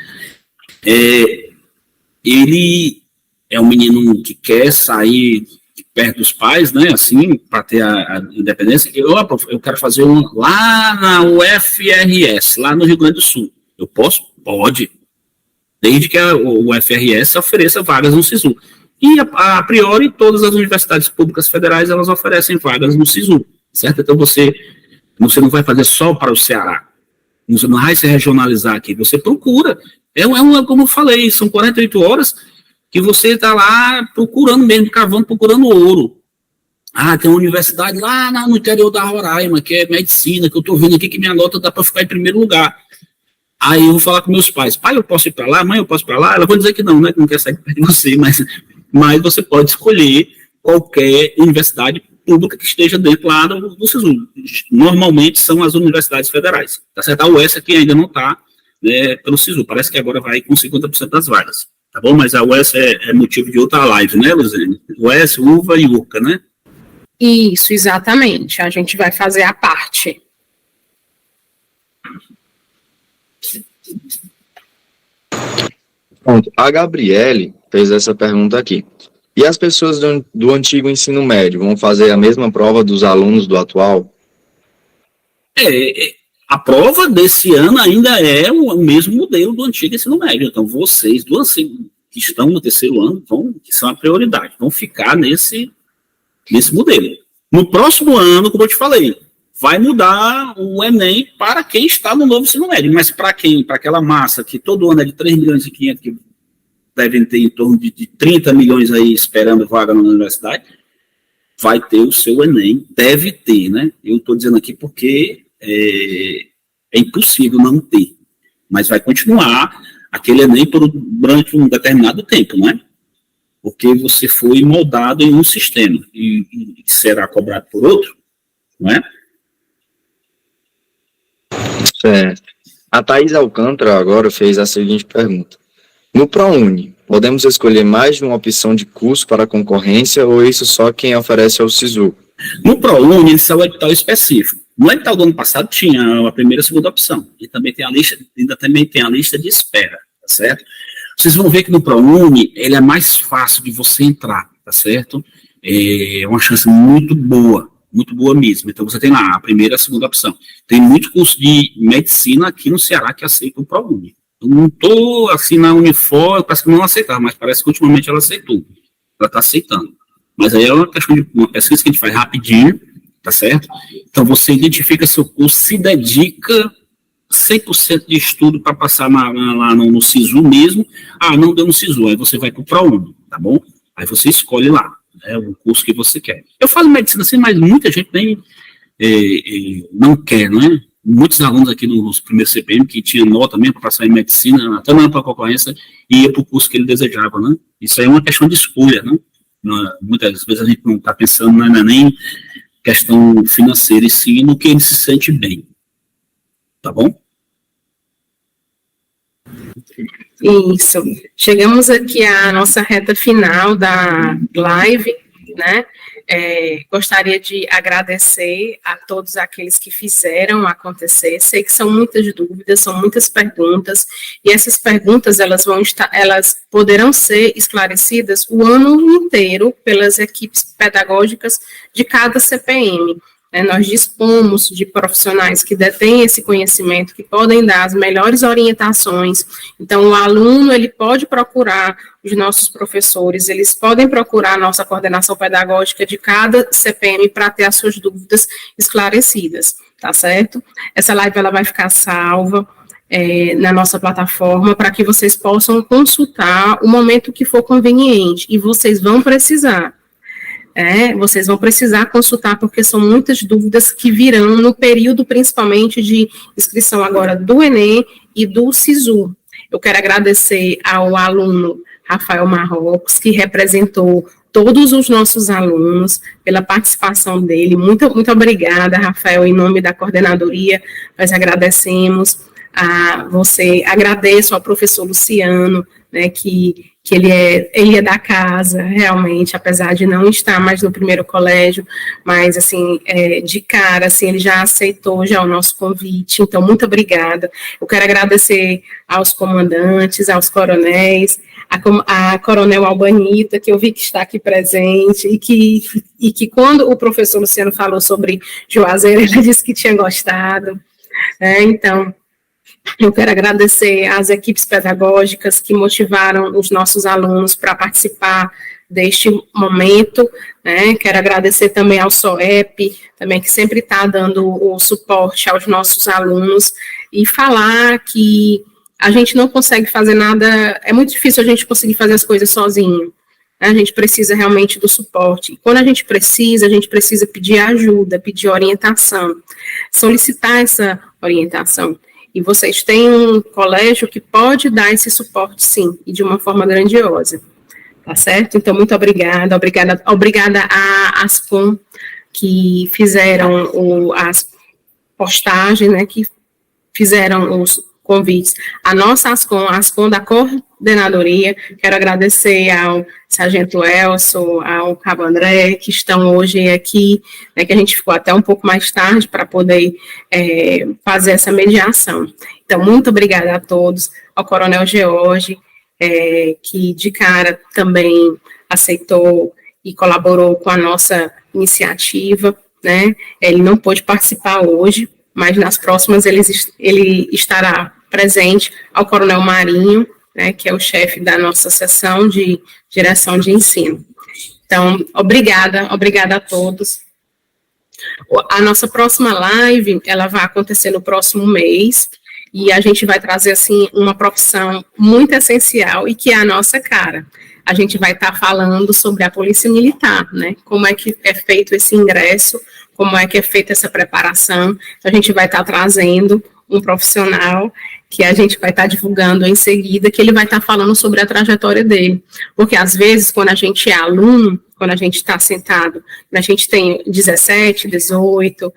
Ele é um menino que quer sair de perto dos pais, né, assim, para ter a independência. Eu quero fazer lá na UFRS, lá no Rio Grande do Sul. Eu posso? Pode. Desde que o UFRS ofereça vagas no SISU. E, a priori, todas as universidades públicas federais, elas oferecem vagas no SISU, certo? Então, você não vai fazer só para o Ceará. Você não vai se regionalizar aqui. Você procura. Como eu falei, são 48 horas que você está lá procurando mesmo, cavando, procurando ouro. tem uma universidade lá no interior da Roraima, que é medicina, que eu estou vendo aqui que minha nota dá para ficar em primeiro lugar. Aí eu vou falar com meus pais, pai, eu posso ir para lá, mãe, eu posso ir para lá? Ela vai dizer que não, né, que não quer sair perto de você, mas você pode escolher qualquer universidade pública que esteja dentro lá do SISU. Normalmente são as universidades federais, tá certo? A UES aqui ainda não está, né, pelo SISU, parece que agora vai com 50% das vagas, tá bom? Mas a UES é motivo de outra live, né, Luziane? UES, UVA e URCA, né? Isso, exatamente, a gente vai fazer a parte. Pronto. A Gabriele fez essa pergunta aqui. E as pessoas do antigo ensino médio vão fazer a mesma prova dos alunos do atual? A prova desse ano ainda é o mesmo modelo do antigo ensino médio. Então, vocês que estão no terceiro ano, que são a prioridade, vão ficar nesse modelo. No próximo ano, como eu te falei, vai mudar o Enem para quem está no novo ensino médio, mas para quem? Para aquela massa que todo ano é de 3 milhões e 500, que devem ter em torno de 30 milhões aí esperando vaga na universidade, vai ter o seu Enem, deve ter, né? Eu estou dizendo aqui porque é impossível não ter, mas vai continuar aquele Enem durante um determinado tempo, não é? Porque você foi moldado em um sistema e será cobrado por outro, não é? Certo. A Thaís Alcântara agora fez a seguinte pergunta. No ProUni, podemos escolher mais de uma opção de curso para concorrência ou isso só quem oferece é o SISU? No ProUni, esse é o edital específico. No edital do ano passado tinha a primeira e a segunda opção. E também tem a lista de espera, tá certo? Vocês vão ver que no ProUni, ele é mais fácil de você entrar, tá certo? É uma chance muito boa mesmo. Então, você tem lá a primeira e a segunda opção. Tem muito curso de medicina aqui no Ceará que aceita o ProUni. Eu não estou, assim, na Unifor, parece que não aceitava, mas parece que ultimamente ela aceitou. Ela está aceitando. Mas aí é uma questão de uma pesquisa que a gente faz rapidinho, tá certo? Então, você identifica seu curso, se dedica 100% de estudo para passar lá no SISU mesmo. Não deu no SISU, aí você vai para o ProUni, tá bom? Aí você escolhe lá, né, o curso que você quer. Eu falo medicina assim, mas muita gente nem não quer, não é? Muitos alunos aqui nos primeiros CPM que tinham nota mesmo para passar em medicina, até não para concorrência, e ia para o curso que ele desejava, né? Isso aí é uma questão de escolha, né? Muitas vezes a gente não está pensando, não é nem questão financeira, e sim no que ele se sente bem. Tá bom? Isso. Chegamos aqui à nossa reta final da live, né? Gostaria de agradecer a todos aqueles que fizeram acontecer. Sei que são muitas dúvidas, são muitas perguntas, e essas perguntas elas poderão ser esclarecidas o ano inteiro pelas equipes pedagógicas de cada CPM. Nós dispomos de profissionais que detêm esse conhecimento, que podem dar as melhores orientações. Então, o aluno, ele pode procurar os nossos professores, eles podem procurar a nossa coordenação pedagógica de cada CPM para ter as suas dúvidas esclarecidas, tá certo? Essa live, ela vai ficar salva na nossa plataforma para que vocês possam consultar o momento que for conveniente, e vocês vão precisar. Vocês vão precisar consultar, porque são muitas dúvidas que virão no período, principalmente, de inscrição agora do Enem e do SISU. Eu quero agradecer ao aluno Rafael Marrocos, que representou todos os nossos alunos, pela participação dele. Muito, muito obrigada, Rafael, em nome da coordenadoria, nós agradecemos a você, agradeço ao professor Luciano, né, que ele é da casa, realmente, apesar de não estar mais no primeiro colégio, mas, assim, de cara, assim, ele já aceitou já o nosso convite, então, muito obrigada. Eu quero agradecer aos comandantes, aos coronéis, a coronel Albanita, que eu vi que está aqui presente, e que quando o professor Luciano falou sobre Juazeiro, ele disse que tinha gostado, então... Eu quero agradecer às equipes pedagógicas que motivaram os nossos alunos para participar deste momento, né? Quero agradecer também ao SOEP, também que sempre está dando o suporte aos nossos alunos, e falar que a gente não consegue fazer nada, é muito difícil a gente conseguir fazer as coisas sozinho, A gente precisa realmente do suporte. E quando a gente precisa pedir ajuda, pedir orientação, solicitar essa orientação. E vocês têm um colégio que pode dar esse suporte, sim, e de uma forma grandiosa. Tá certo? Então, muito obrigada à Ascom, que fizeram as postagens, né, que fizeram os convites. A nossa Ascom, a Ascom da coordenadoria, quero agradecer ao Sargento Elson, ao Cabo André, que estão hoje aqui, né, que a gente ficou até um pouco mais tarde para poder fazer essa mediação. Então, muito obrigada a todos, ao Coronel George, que de cara também aceitou e colaborou com a nossa iniciativa, né? Ele não pôde participar hoje, mas nas próximas ele estará presente, ao Coronel Marinho, né, que é o chefe da nossa seção de direção de ensino. Então, obrigada a todos. A nossa próxima live, ela vai acontecer no próximo mês, e a gente vai trazer, assim, uma profissão muito essencial e que é a nossa cara. A gente vai estar falando sobre a Polícia Militar, né? Como é que é feito esse ingresso, como é que é feita essa preparação. Então, a gente vai estar trazendo um profissional que a gente vai estar divulgando em seguida, que ele vai estar falando sobre a trajetória dele. Porque, às vezes, quando a gente é aluno, quando a gente está sentado, a gente tem 17, 18,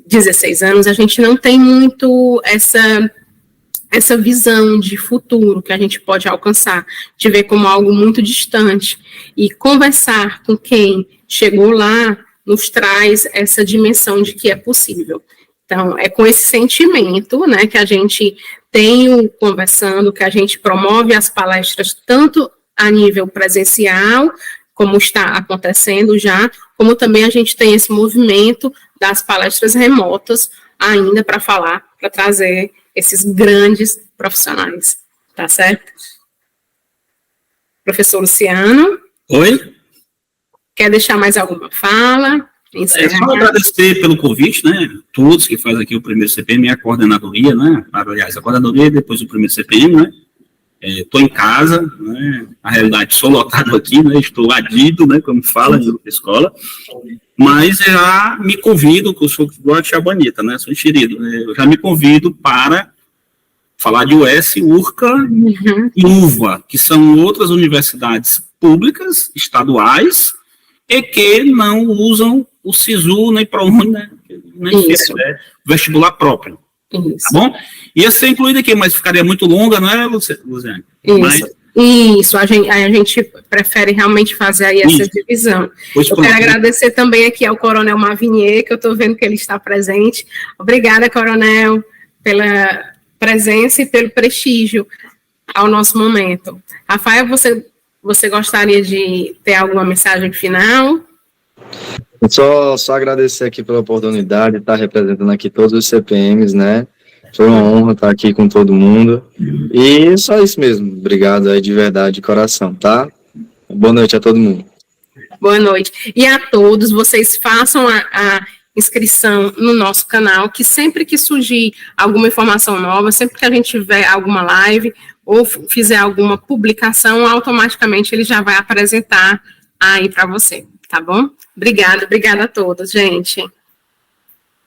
16 anos, a gente não tem muito essa visão de futuro que a gente pode alcançar, de ver como algo muito distante. E conversar com quem chegou lá nos traz essa dimensão de que é possível. Então, é com esse sentimento, né, que a gente tem conversando, que a gente promove as palestras tanto a nível presencial, como está acontecendo já, como também a gente tem esse movimento das palestras remotas ainda para falar, para trazer esses grandes profissionais, tá certo? Professor Luciano? Oi? Quer deixar mais alguma fala? Só agradecer pelo convite, né, todos que fazem aqui o primeiro CPM e a coordenadoria, né, aliás, a coordenadoria depois do primeiro CPM, né, estou em casa, né, na realidade sou lotado aqui, né, estou adido, né, como fala na escola, mas já me convido, que eu sou igual a tia Bonita, né, sou enxerido, né, eu já me convido para falar de US, URCA e UVA, que são outras universidades públicas, estaduais, e que não usam o SISU, nem ProUni, nem vestibular próprio. Isso. Tá bom? Ia ser incluído aqui, mas ficaria muito longa, não é, Luciane? Isso, a gente prefere realmente fazer aí essa divisão. Eu quero agradecer também aqui ao Coronel Mavinier, que eu estou vendo que ele está presente. Obrigada, Coronel, pela presença e pelo prestígio ao nosso momento. Rafael, você gostaria de ter alguma mensagem final? Só agradecer aqui pela oportunidade de estar representando aqui todos os CPMs, né? Foi uma honra estar aqui com todo mundo. E só isso mesmo. Obrigado aí de verdade, de coração, tá? Boa noite a todo mundo. Boa noite. E a todos, vocês façam a inscrição no nosso canal, que sempre que surgir alguma informação nova, sempre que a gente tiver alguma live ou fizer alguma publicação, automaticamente ele já vai apresentar aí para você, tá bom? Obrigada a todos, gente.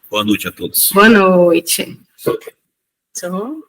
Boa noite a todos. Boa noite. Tchau.